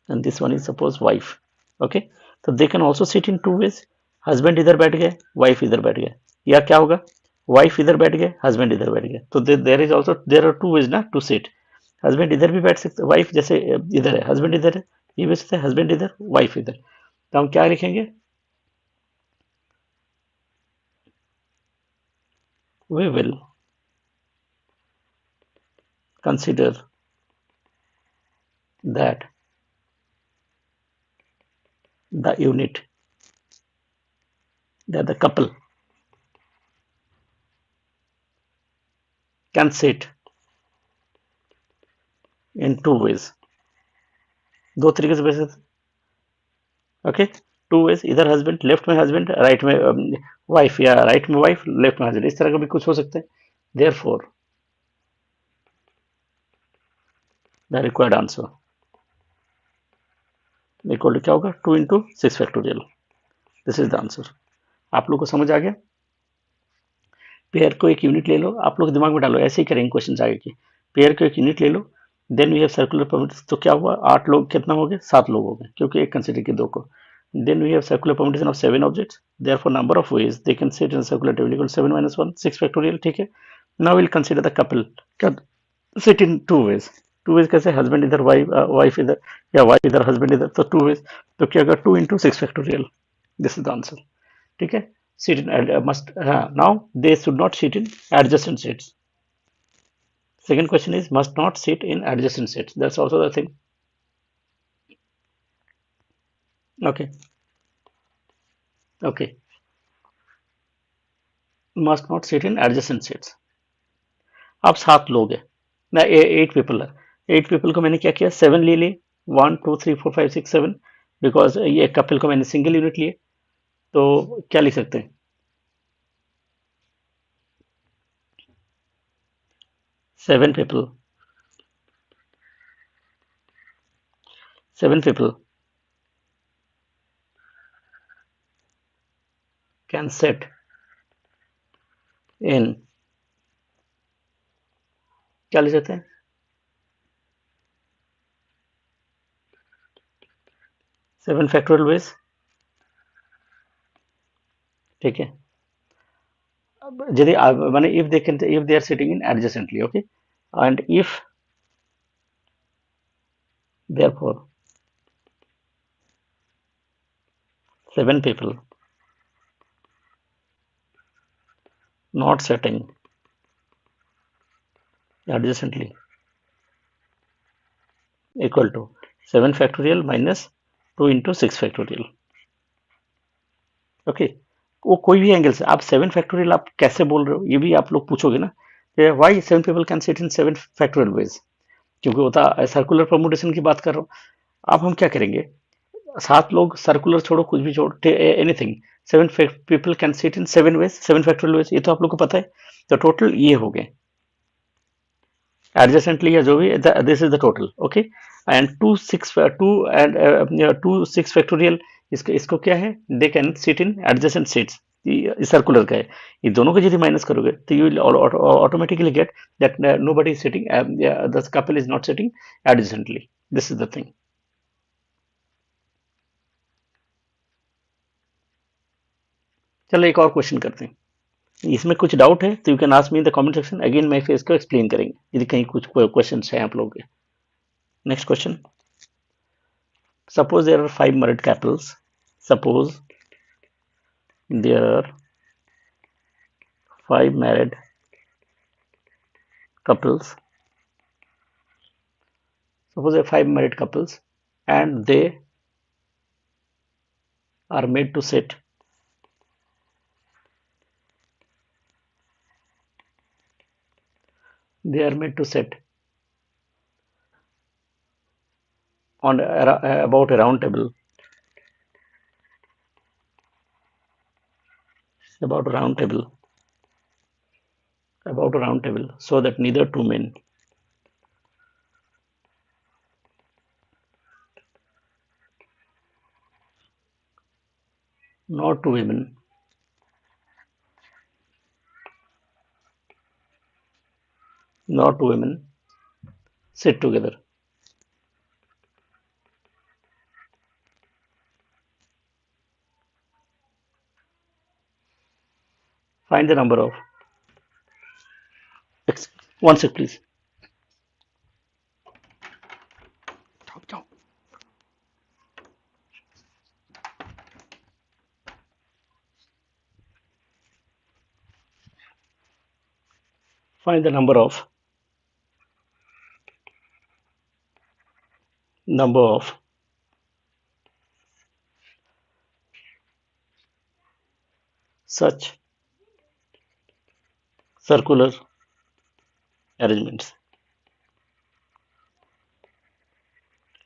and this one is suppose wife. Okay, तो they can also sit in two ways. Husband इधर बैठ गए, वाइफ इधर बैठ गए, या क्या होगा, वाइफ इधर बैठ गए, हस्बैंड इधर बैठ गए. तो there is also, there are two ways ना टू सिट. हस्बैंड इधर भी बैठ सकते, वाइफ जैसे इधर है, हस्बैंड इधर है, ये भी सकते हैं, हस्बैंड इधर, वाइफ इधर. तो हम क्या लिखेंगे, we will consider that the unit, that the couple can sit in two ways. दो तरीके से बैठ सकते. ओके, टू वेज, इधर हस्बैंड, लेफ्ट में हस्बैंड, राइट में वाइफ, या राइट में वाइफ, लेफ्ट में हस्बैंड, इस तरह का भी कुछ हो सकते हैं. Therefore the required answer equal to क्या होगा, 2 into 6 factorial. This is the answer. आप लोग को समझ आ गया. पेयर को एक यूनिट ले लो, आप लोग दिमाग में डालो, ऐसे ही करेंगे क्वेश्चन आगे की. पेयर को एक यूनिट ले लो, then we have circular permutation. तो क्या हुआ, 8 लोग कितना हो गए, 7 लोग हो गए, क्योंकि एक कंसिडर किए 2 को. Then we have circular permutation of 7 objects, therefore number of ways they can sit in circular table equal 7 minus 1 6 factorial. ठीक है, now will consider the couple can sit in two ways. Two ways कैसे, husband इधर, wife wife इधर, या wife इधर, husband इधर, तो two ways. तो क्या होगा, 2 into 6 factorial. This is the answer. ठीक है, sit in must now they should not sit in adjacent sets. Second question is must not sit in adjacent sets. That's also the thing. Okay, okay, must not sit in adjacent sets. अब 7 लोग हैं ना, 8 people है. 8 people को मैंने क्या किया, 7 ले लिए, 1 2 3 4 5 6 7, बिकॉज ये कपल को मैंने सिंगल यूनिट लिए. तो क्या लिख सकते हैं, 7 people, 7 people can sit in, क्या लिख सकते हैं, 7 factorial ways. ठीक है, यदि माने if they can, if they are sitting in adjacently, okay, and if therefore 7 people not sitting adjacently equal to 7 factorial minus 2 into 6 factorial. Okay, वो कोई भी एंगल से आप 7 फैक्टोरियल आप कैसे बोल रहे हो, ये भी आप लोग पूछोगे ना, why 7 people can sit in 7 factorial veg, क्योंकि होता सर्कुलर परमुटेशन की बात कर रहा हूँ. अब हम क्या करेंगे, 7 लोग, सर्कुलर छोड़ो, कुछ भी छोड़ो, anything, 7 people can sit in 7 ways, 7 factorial ways, ये तो आप लोग को पता है. तो टोटल ये हो गए एडजेसेंटली या जो भी, this is the total. Okay, and 2 6 factorial, इसको क्या है, दे can sit in adjacent seats, circular का है. ये दोनों को यदि माइनस करोगे तो you will automatically get that nobody is sitting, the couple is not sitting adjacently. This is the thing. चलो एक और क्वेश्चन करते हैं। इसमें कुछ डाउट है तो you can ask me in the comment section, again मैं फिर इसको एक्सप्लेन करेंगे यदि कहीं कुछ क्वेश्चन है आप लोगों के। Next question, suppose there are 5 married couples, suppose there are 5 married couples, suppose there are 5 married couples and they are made to sit they are made to sit on about a round table, about a round table about a round table, so that neither two men nor two women sit together. Find the number of, one sec please. Find the number of such circular arrangements.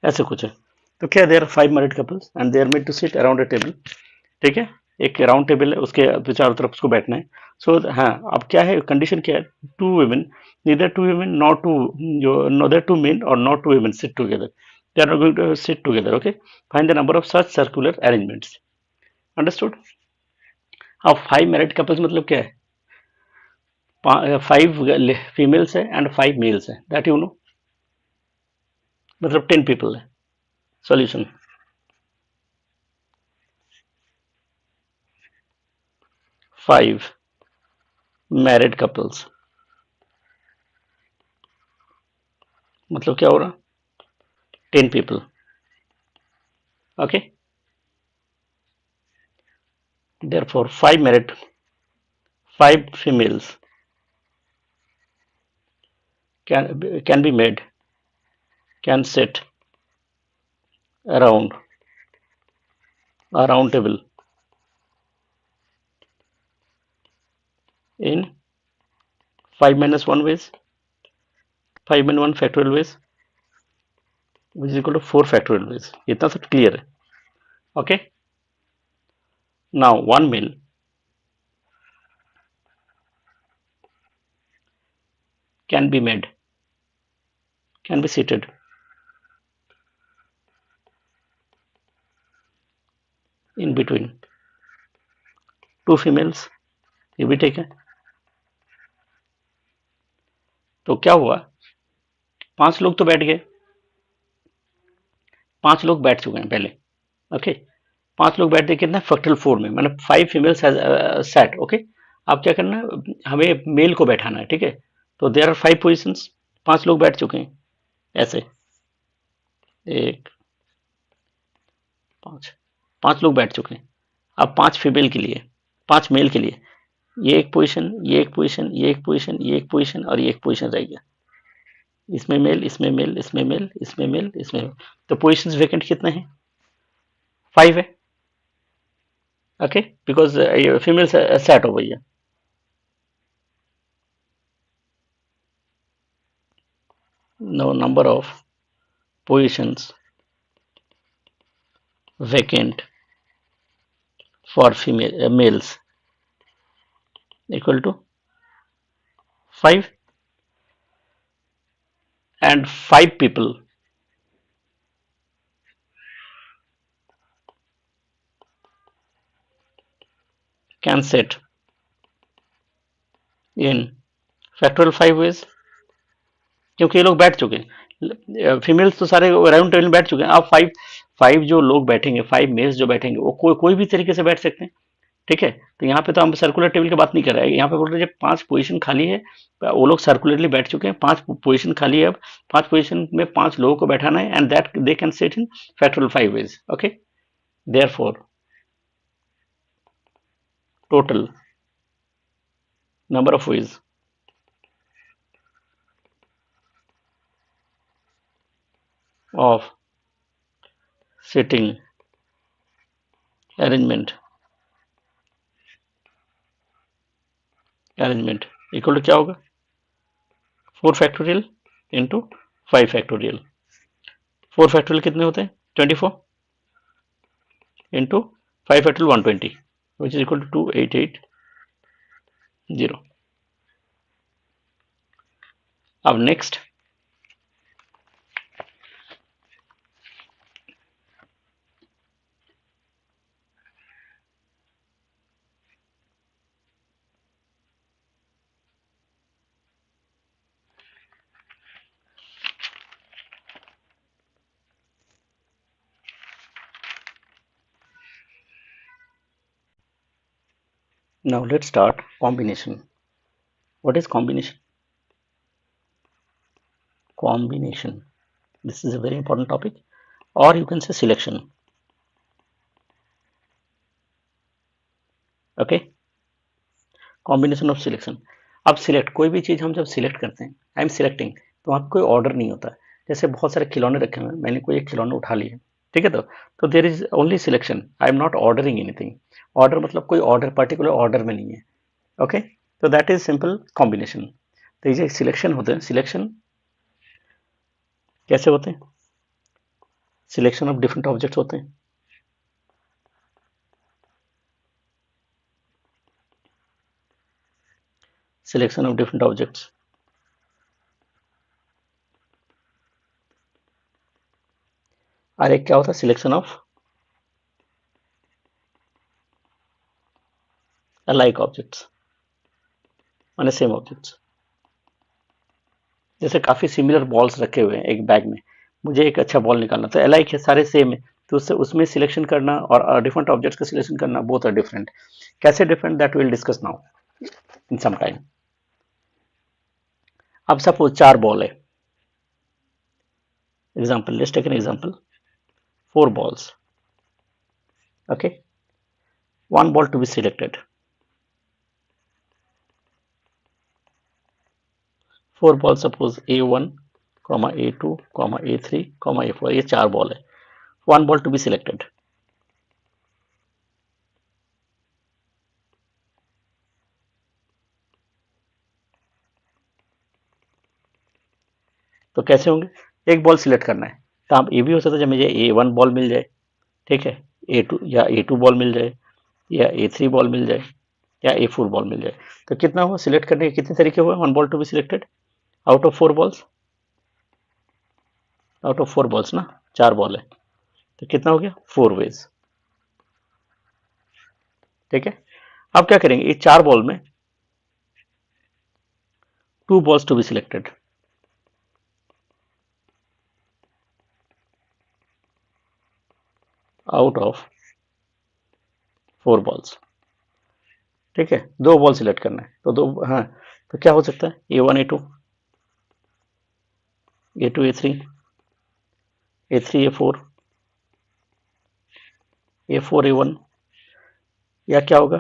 ऐसे कुछ है। तो क्या, there 5 married couples and they are made to sit around a table, ठीक है, एक round table है, उसके चारों तरफ उसको बैठना है। सो हाँ, अब क्या है, कंडीशन क्या है, two women, neither two women not two, जो नॉदर टू मेन और not two women sit together, they are not going to sit together. Okay, find the number of such circular arrangements. Understood. अब 5 married couples मतलब क्या है, 5 females है and 5 mails है, that you know, मतलब 10 people है। Solution, 5 married couples मतलब क्या हो रहा, 10 people. Okay, therefore 5 married, 5 females can be made, can sit around a round table in 5 minus 1 ways, 5 minus 1 factorial ways, which is equal to 4 factorial ways. इतना सब clear है। Okay, now one male can be made, can be seated in between 2 females, ये भी ठीक है। तो क्या हुआ, 5 लोग तो बैठ गए, 5 लोग बैठ चुके हैं पहले। ओके, 5 लोग बैठ गए कितना, फैक्टोरियल 4 में, मतलब 5 फीमेल्स सेट। ओके, अब क्या करना है, हमें मेल को बैठाना है, ठीक है। तो देयर आर 5 पोजिशंस, 5 लोग बैठ चुके हैं ऐसे, 1 5, 5 लोग बैठ चुके हैं। अब 5 फीमेल के लिए, 5 मेल के लिए, ये एक पोजीशन, ये एक पोजीशन, ये एक पोजीशन, ये एक पोजीशन और ये एक पोजीशन रह गया। इसमें मेल, इसमें मेल, इसमें मेल, इसमें मेल, इसमें मेल। तो पोजीशंस वेकेंट कितने हैं, 5 है। ओके, बिकॉज फीमेल सेट हो गई है। Now number of positions vacant for female males equal to 5, and 5 people can sit in factorial 5 ways, क्योंकि ये लोग बैठ चुके हैं, फीमेल्स तो सारे राउंड टेबल में बैठ चुके हैं। अब 5 जो लोग बैठेंगे, 5 मेल्स जो बैठेंगे, वो कोई भी तरीके से बैठ सकते हैं, ठीक है, तो यहाँ पे तो हम सर्कुलर टेबल की बात नहीं कर रहे हैं, यहाँ पे बोल रहे हैं जब 5 पोजीशन खाली है, वो लोग सर्कुलरली बैठ चुके हैं, 5 पोजीशन खाली है, अब 5 पोजीशन में 5 लोगों को बैठाना है, and that they can sit in factorial 5 ways. Okay, therefore total number of ways of sitting arrangement equal to क्या होगा, 4 फैक्टोरियल इंटू 5 फैक्टोरियल। 4 फैक्टोरियल कितने होते हैं, 24 into 5 factorial 120 which is equal to 2880। अब next, now let's start combination. What is combination? Combination, this is a very important topic, or you can say selection. Okay, combination of selection. अब select, कोई भी चीज हम जब select करते हैं, I am selecting, तो वहाँ कोई ऑर्डर नहीं होता है। जैसे बहुत सारे खिलौने रखे हुए हैं, मैंने कोई एक खिलौने उठा लिया, ठीक है, तो there is only selection, I am not ordering anything. Order मतलब कोई ऑर्डर पर्टिकुलर ऑर्डर में नहीं है। ओके, तो दैट इज सिंपल कॉम्बिनेशन। तो ये सिलेक्शन होते हैं, सिलेक्शन कैसे होते हैं, सिलेक्शन ऑफ डिफरेंट ऑब्जेक्ट्स होते हैं। सिलेक्शन ऑफ डिफरेंट ऑब्जेक्ट्स, और एक क्या होता है, सिलेक्शन ऑफ अलाइक ऑब्जेक्ट्स, माने सेम ऑब्जेक्ट्स। जैसे काफी सिमिलर बॉल्स रखे हुए हैं एक बैग में, मुझे एक अच्छा बॉल निकालना, तो अलाइक है, सारे सेम है, तो उससे उसमें सिलेक्शन करना और डिफरेंट ऑब्जेक्ट्स का सिलेक्शन करना, बोथ आर डिफरेंट। कैसे different, that will discuss now in some time. अब सपोज 4 बॉल है, example, let's take an example, 4 balls, okay, 1 ball to be selected, 4 balls suppose A1, A2, A3, A4, ये 4 ball है, 1 ball to be selected। तो कैसे होंगे, एक ball select करना है, तो आप ये भी हो सकता है जब मुझे A1 बॉल मिल जाए, ठीक है, A2 या A2 बॉल मिल जाए, या A3 बॉल मिल जाए, या A4 बॉल मिल जाए, तो कितना हुआ, सिलेक्ट करने के कितने तरीके हुए, 1 ball to be selected out of 4 balls, out of 4 balls ना, 4 बॉल है, तो कितना हो गया, 4 वेज। ठीक है, अब क्या करेंगे, ये 4 बॉल में 2 balls to be selected, out of 4 balls। ठीक है, 2 बॉल सिलेक्ट करना है, तो 2, हाँ, तो क्या हो सकता है, A1 A2, A2 A3, A3 A4, A4 A1, या क्या होगा,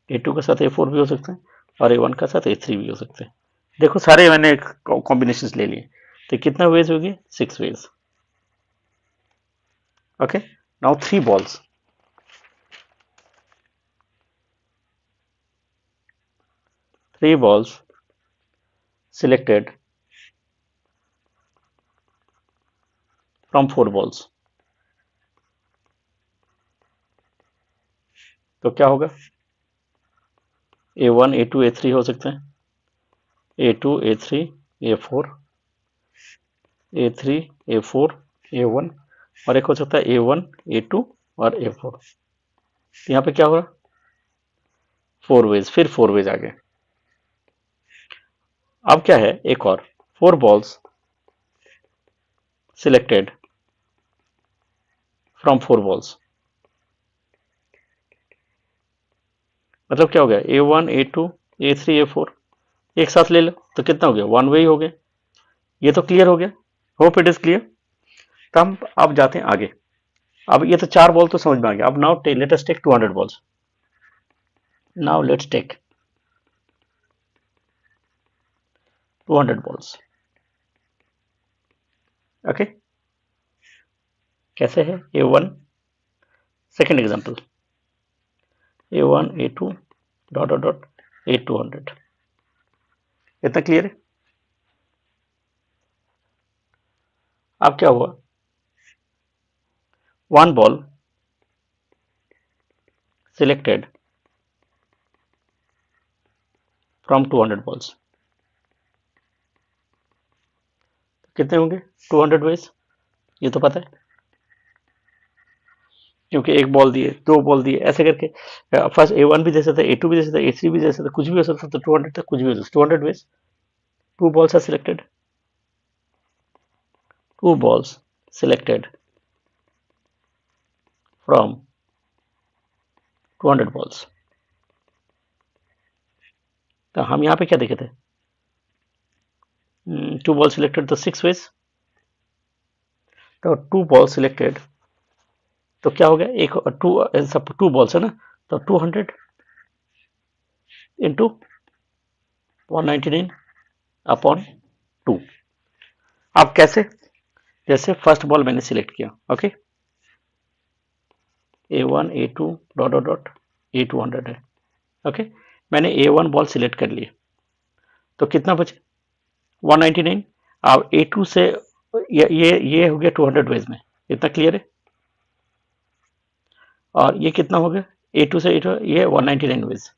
A2 के साथ A4 भी हो सकते हैं, और A1 का साथ A3 भी हो सकते हैं। देखो सारे मैंने कॉम्बिनेशंस ले लिए, तो कितना वेज होगी, 6 ways. Okay, now 3 balls, 3 balls selected from 4 balls, तो क्या होगा, A1 A2 A3 हो सकते हैं, A2 A3 A4, A3 A4 A1, और एक हो सकता है A1 A2 और A4। तो यहाँ पे क्या होगा, 4 वेज, फिर 4 वेज आ गए। अब क्या है, एक और, 4 balls सिलेक्टेड फ्रॉम 4 balls, मतलब क्या हो गया, A1 A2 A3 A4 एक साथ ले लो तो कितना हो गया, वन वे ही हो गया। ये तो क्लियर हो गया, होप इट इज क्लियर। तो हम अब जाते हैं आगे। अब ये तो 4 बॉल तो समझ में आ गया। अब now let us take 200 balls. Now let's take 200 balls. Okay, कैसे है A1, second example A1 A2 dot dot dot A200, इतना क्लियर है। अब क्या हुआ, one ball selected from 200 balls, कितने होंगे 200 वेज, ये तो पता है क्योंकि एक बॉल दिए, दो बॉल दिए, ऐसे करके फर्स्ट A1 भी दे सकता है, A2 भी दे सकता है, A3 भी दे सकता है, कुछ भी हो सकता है, तो 200 तक कुछ भी हो सकता है। 200 ways, two balls are selected, two balls selected from 200 balls. तो हम यहाँ पे क्या देखे थे, टू बॉल सिलेक्टेड तो 6 वेज, तो टू बॉल सिलेक्टेड तो क्या हो गया, एक टू सब टू बॉल्स है ना, तो 200 इंटू 199 अपॉन 2। अब कैसे, जैसे फर्स्ट बॉल मैंने सिलेक्ट किया, okay A1 A2 dot dot dot A200 है, ओके मैंने A1 बॉल सिलेक्ट कर लिए, तो कितना बचे 199। अब A2 से ये हो गया 200 वेज में, इतना क्लियर है। और ये कितना हो गया A2 से A2, ये 199 वेज,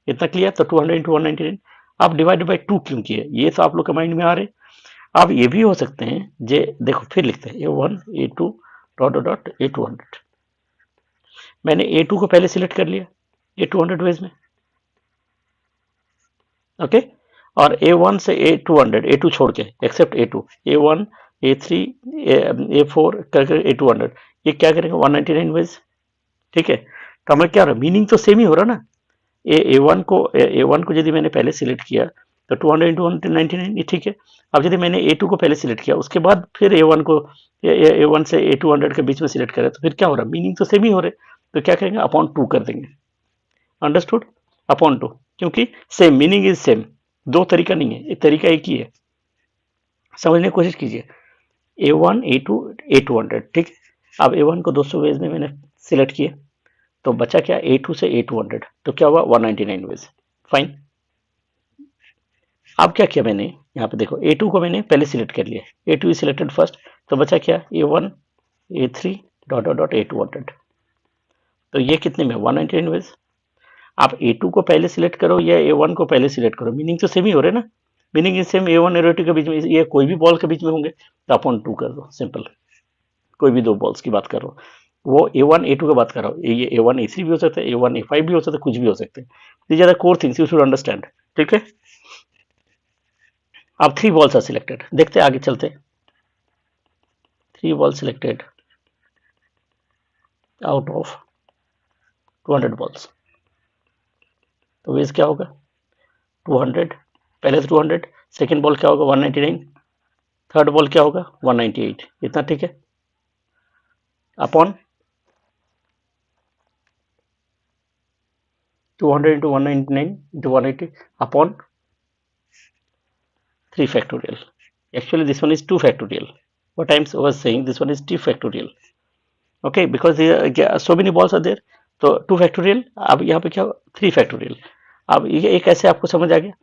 इतना क्लियर। तो 200 इंटू 199, अब डिवाइड बाई 2 क्यों किए, ये तो आप लोग के माइंड में आ रहे। अब ये भी हो सकते हैं, जे देखो फिर लिखते हैं A1 A2 dot dot dot A200, मैंने A2 को पहले सिलेक्ट कर लिया ये 200 वेज में, ओके और A1 से A200, A2 छोड़ के accept A2, A1 A3 A4 करके A200, ये क्या करेंगे 199 वेज, ठीक है। तो हमें क्या हो रहा है, मीनिंग तो सेम ही हो रहा ना। A1 को यदि मैंने पहले सिलेक्ट किया तो 200 इंटू 199, ये ठीक है। अब यदि मैंने A2 को पहले सिलेक्ट किया, उसके बाद फिर A1 को A1 से A200 के बीच में सिलेक्ट करें, तो फिर क्या हो रहा है, मीनिंग तो सेम ही हो रहे। तो क्या करेंगे, अपॉन 2 कर देंगे, अंडरस्टूड, अपॉन 2, क्योंकि सेम मीनिंग इज सेम, दो तरीका नहीं है, एक तरीका एक ही है। समझने की कोशिश कीजिए, A1 A2 A200, ठीक है। अब A1 को 200 वेज में मैंने सिलेक्ट किया, तो बचा क्या A2 से A200, तो क्या हुआ 199 वेज, फाइन। अब क्या किया मैंने, यहाँ पे देखो A2 को मैंने पहले सिलेक्ट कर लिया, A2 इज सिलेक्टेड फर्स्ट, तो बचा क्या A1 A3 dot dot dot A200, तो ये कितने में 199 वेज। आप A2 को पहले सिलेक्ट करो या A1 को पहले सिलेक्ट करो, मीनिंग तो सेम ही हो रहे ना, मीनिंग इज सेम, A1 और A2 के बीच में, ये कोई भी बॉल के बीच में होंगे तो अपॉन 2 कर दो, सिंपल। कोई भी दो बॉल्स की बात कर रहा हूँ, वो A1 A2 की बात कर रहा हूँ, ये A1 A3 भी हो सकता है, A1 A5 भी हो सकता है, कुछ भी हो सकते हैं। These are the core things you should understand, ठीक है। अब 3 बॉल्स आर सिलेक्टेड, देखते हैं आगे चलते। 3 ball selected out of 200 balls, तो वेज क्या होगा 200, पहले तो 200, सेकेंड बॉल क्या होगा 199, थर्ड बॉल क्या होगा 198, इतना ठीक है, upon 200 into 199 into 180 upon 3 factorial. Actually, this one is 2 factorial. What I was saying, this one is 2 factorial. Okay, because there so many balls are there. तो 2 factorial, अब यहाँ पे क्या 3 factorial। अब ये एक ऐसे आपको समझ आ गया,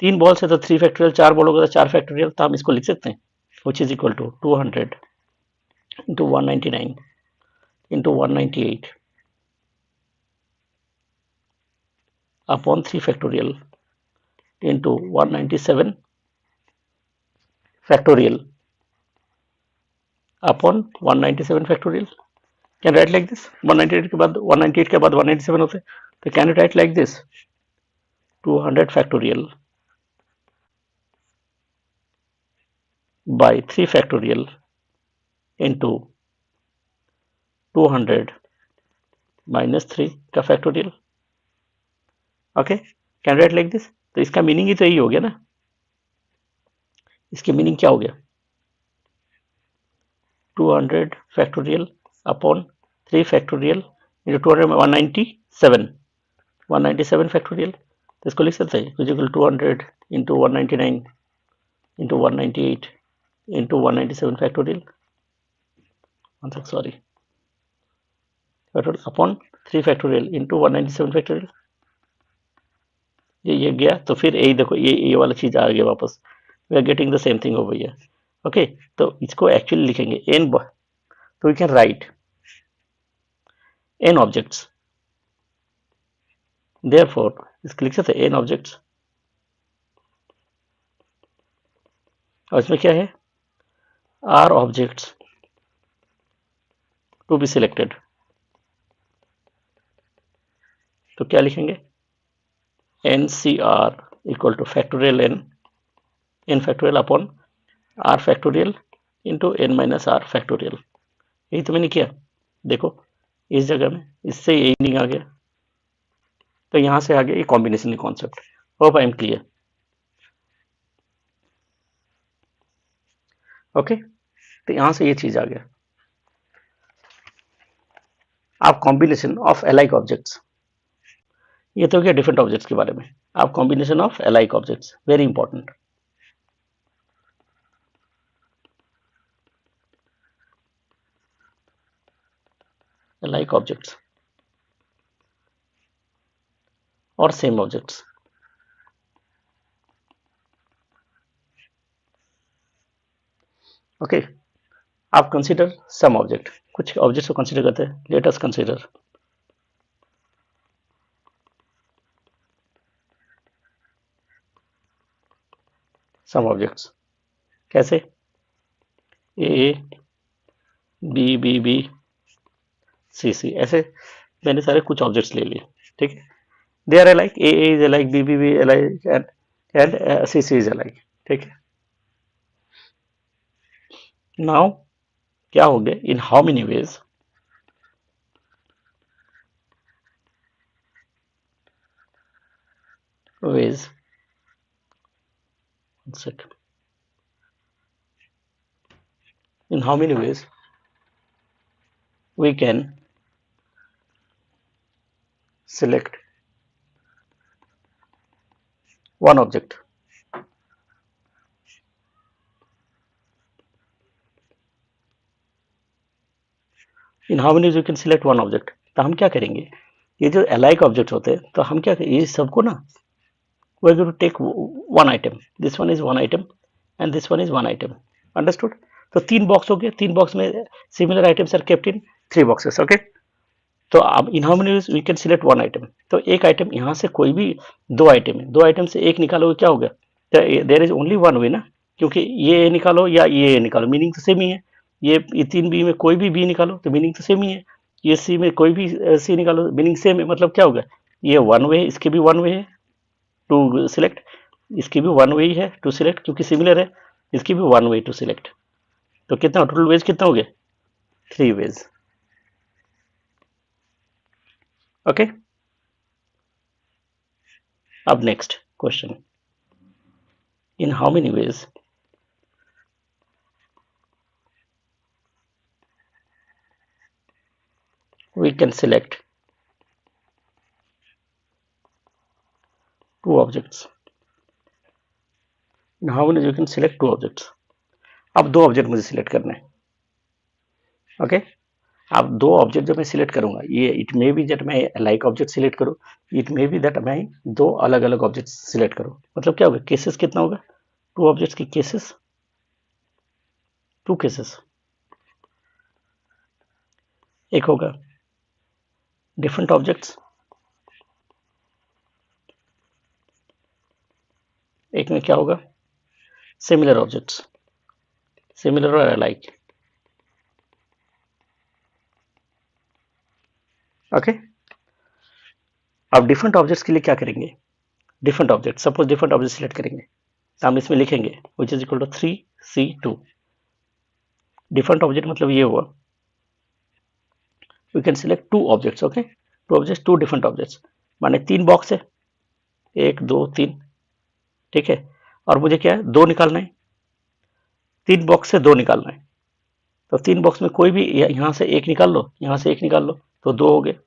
3 बॉल्स है तो 3 factorial, 4 बॉल होगा तो 4 factorial, तो हम इसको लिख सकते हैं which is equal to 200 into 199 into 198 upon 3 factorial into 197 factorial upon 197 factorial। Can write like this, 198 के बाद 198 के बाद 197 होते, तो can you right like this 200 factorial by 3 factorial into 200 minus 3 का factorial, okay, can write like this. तो इसका meaning ही तो यही हो गया ना, इसकी मीनिंग क्या हो गया, 200 factorial upon 3 factorial into 200 197, 197 factorial. तो इसको लिख सकते हैं equal 200 into 199 into 198 into 197 factorial, sorry factorial upon 3 factorial into 197 factorial. ये गया, तो फिर यही देखो ये वाला चीज आ गया वापस, we are getting the same thing over here. Okay, तो इसको एक्चुअली लिखेंगे एन, तो वी कैन राइट n objects, therefore इसको लिख सकते हैं n objects, और इसमें क्या है, r objects to be selected। तो क्या लिखेंगे, ncr equal two factorial n factorial upon r factorial into n minus r factorial. यही तो मैंने किया, देखो इस जगह में इससे यही नहीं आ गया, तो यहां से आ गया ये combination concept. Hope I am clear. Okay, तो यहां से ये चीज आ गया। आप कॉम्बिनेशन ऑफ अलाइक ऑब्जेक्ट्स, ये तो क्या डिफरेंट ऑब्जेक्ट्स के बारे में, आप combination of alike objects, very important. Alike objects और सेम ऑब्जेक्ट्स। ओके, आप कंसीडर सम ऑब्जेक्ट, कुछ ऑब्जेक्ट्स को कंसीडर करते हैं, let us consider some objects. कैसे, A B B B C C, ऐसे मैंने सारे कुछ ऑब्जेक्ट्स ले लिए, ठीक है, they are alike, A is alike, B B B alike and C C is alike, ठीक है। नाउ क्या हो गया, in how many veg ways, one second, in how many ways we can select one object, in how many ways we can select one object। तो हम क्या करेंगे, ये जो अलाइक ऑब्जेक्ट होते हैं, तो हम क्या करेंगे, ये सबको ना we are going to take one item, this one is one item and this one is one item, understood। तो 3 बॉक्स हो गए, 3 बॉक्स में similar items are kept in 3 boxes. Okay, तो अब in how many ways we can select one item, तो एक item यहाँ से कोई भी 2 आइटम है, 2 आइटम से एक निकालोगे क्या होगा, there is only one way ना, क्योंकि ये निकालो या ये निकालो मीनिंग तो सेम ही है, ये 3 बी में कोई भी बी निकालो तो मीनिंग तो सेम ही है, ये सी में कोई भी सी निकालो मीनिंग सेम है, मतलब क्या होगा, ये वन वे, इसके भी वन वे है टू सिलेक्ट, इसकी भी वन वे ही है टू सिलेक्ट क्योंकि सिमिलर है, इसकी भी वन वे टू सिलेक्ट। तो कितना टोटल वेज कितना हो गया, 3 वेज। ओके, अब next question, in how many veg we can select 2 objects, in how many you can select 2 objects। अब 2 ऑब्जेक्ट मुझे सिलेक्ट करना है। ओके, अब 2 ऑब्जेक्ट जब मैं सिलेक्ट करूंगा, ये इट मे बी दैट मैं लाइक ऑब्जेक्ट सिलेक्ट करूं, इट मे बी दैट मैं 2 अलग अलग ऑब्जेक्ट सिलेक्ट करूं, मतलब क्या होगा, केसेस कितना होगा, 2 ऑब्जेक्ट्स की केसेस, 2 केसेस। एक होगा डिफरेंट ऑब्जेक्ट्स, एक में क्या होगा, सिमिलर ऑब्जेक्ट्स, सिमिलर और अलाइक। ओके, अब डिफरेंट ऑब्जेक्ट्स के लिए क्या करेंगे, different object, suppose different object select करेंगे, तो हम इसमें लिखेंगे which is equal to 3c2। Different object मतलब ये हुआ, we can select 2 objects. Okay, 2 objects, 2 different objects, माने 3 बॉक्स है, 1 2 3, ठीक है। और मुझे क्या है, 2 निकालना है, 3 बॉक्स से 2 निकालना है। तो 3 बॉक्स में कोई भी, यहाँ से 1 निकाल लो, यहाँ से 1 निकाल लो, तो 2 हो गए।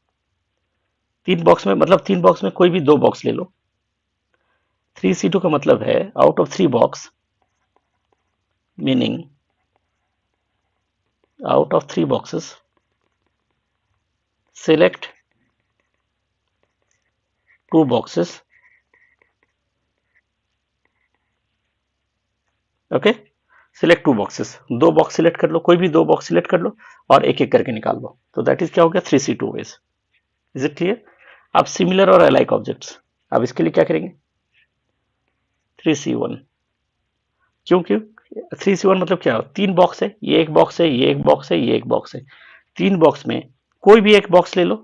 3 बॉक्स में मतलब 3 बॉक्स में कोई भी 2 बॉक्स ले लो। 3C2 का मतलब है out of 3 box, meaning out of 3 boxes select 2 boxes, okay. Select 2 boxes, 2 box select कर लो, कोई भी 2 बॉक्स सिलेक्ट कर लो और एक एक करके निकाल लो। तो दैट इज क्या हो गया, 3C2 इज इट क्लियर। अब सिमिलर और अलाइक ऑब्जेक्ट्स, अब इसके लिए क्या करेंगे, 3C1, क्योंकि 3C1 मतलब क्या, 3 बॉक्स है, ये एक बॉक्स है, ये एक बॉक्स है, ये एक बॉक्स है। 3 बॉक्स में कोई भी एक बॉक्स ले लो,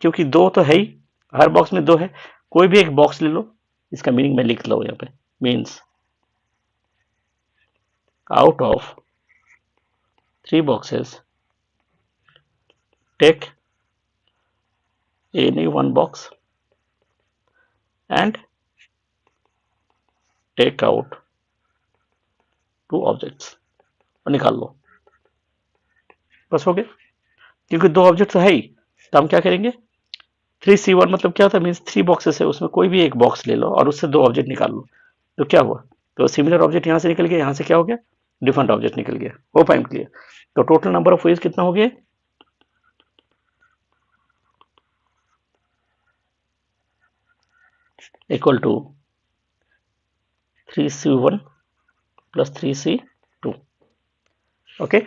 क्योंकि 2 तो है ही, हर बॉक्स में 2 है, कोई भी एक बॉक्स ले लो। इसका मीनिंग मैं लिख लो यहाँ पे, means out of 3 boxes take any one box and take out 2 objects और निकाल लो। बस हो गया, क्योंकि 2 ऑब्जेक्ट तो है ही, तो हम क्या करेंगे, 3C1 मतलब क्या होता है, मीन्स 3 बॉक्सेस है, उसमें कोई भी एक बॉक्स ले लो और उससे 2 ऑब्जेक्ट निकाल लो। तो क्या हुआ, तो सिमिलर ऑब्जेक्ट यहाँ से निकल गया, यहाँ से क्या हो गया, डिफरेंट ऑब्जेक्ट निकल गया। Hope I am clear. तो टोटल नंबर ऑफ वेज कितना हो गया, equal to 3C1 plus 3C2, okay.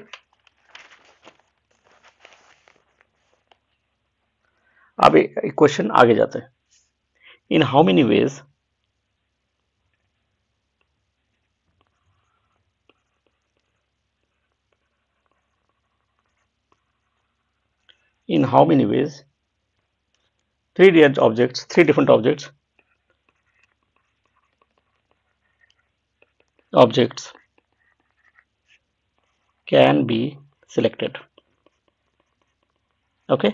अब एक क्वेश्चन आगे जाते हैं, इन how many veg in how many ways 3 objects, 3 different objects can be selected, okay.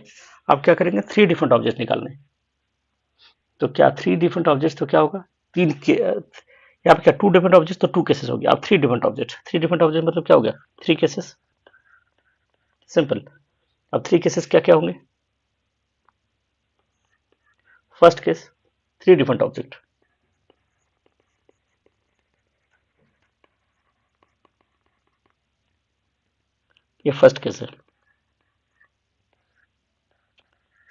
अब क्या करेंगे, 3 डिफरेंट ऑब्जेक्ट निकालने। तो क्या 3 डिफरेंट ऑब्जेक्ट, तो क्या होगा, 3 के यहाँ पे क्या 2 डिफरेंट ऑब्जेक्ट, तो 2 केसेस हो गया। अब 3 डिफरेंट ऑब्जेक्ट, 3 डिफरेंट ऑब्जेक्ट मतलब क्या हो गया, 3 केसेस, सिंपल। अब 3 केसेस क्या क्या होंगे, फर्स्ट केस 3 डिफरेंट ऑब्जेक्ट, ये फर्स्ट केस है।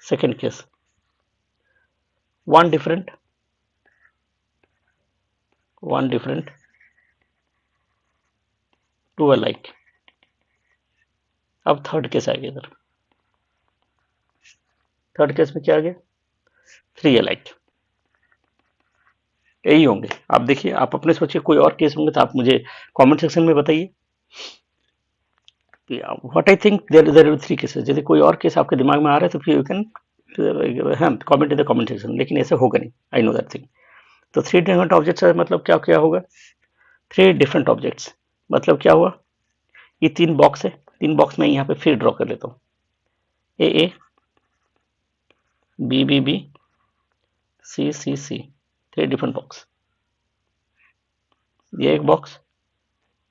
Second case 1 different 2 alike. अब थर्ड केस आ गया, इधर थर्ड केस में क्या आ गया, 3 अलाइक। यही होंगे। आप देखिए, आप अपने सोचिए कोई और केस होंगे तो आप मुझे कमेंट सेक्शन में बताइए। What I think there are 3 cases. यदि कोई और केस आपके दिमाग में आ रहा है तो फिर you can comment in the comment section, लेकिन ऐसे होगा नहीं, आई नो दैट थिंग। तो 3 डिफरेंट ऑब्जेक्ट्स मतलब क्या क्या होगा, 3 डिफरेंट ऑब्जेक्ट्स मतलब क्या हुआ, ये 3 बॉक्स है, 3 बॉक्स में यहाँ पे फिर ड्रॉ कर लेता हूँ, A B B B C C C, 3 different box, ये एक बॉक्स,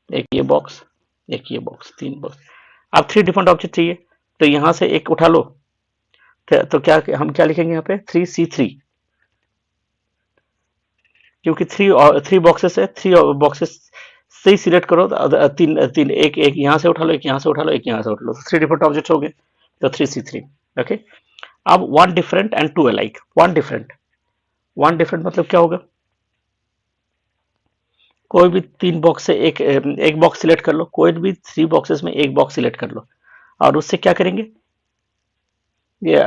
एक ये बॉक्स, एक ये बॉक्स, 3 बॉक्स। अब 3 डिफरेंट ऑब्जेक्ट चाहिए, तो यहां से एक उठा लो, तो क्या हम क्या लिखेंगे यहाँ पे, 3C3, क्योंकि 3 बॉक्सेस है, 3 बॉक्सेस से ही सिलेक्ट करो, तो 3 एक एक यहाँ से उठा लो, एक यहाँ से उठा लो, एक यहाँ से उठा लो, 3 डिफरेंट ऑब्जेक्ट हो गए, तो 3C3, ओके। अब 1 डिफरेंट एंड 2 अलाइक। 1 डिफरेंट मतलब क्या होगा, कोई भी 3 बॉक्स से एक बॉक्स सिलेक्ट कर लो, कोई भी 3 बॉक्सेस में एक बॉक्स सिलेक्ट कर लो और उससे क्या करेंगे, ये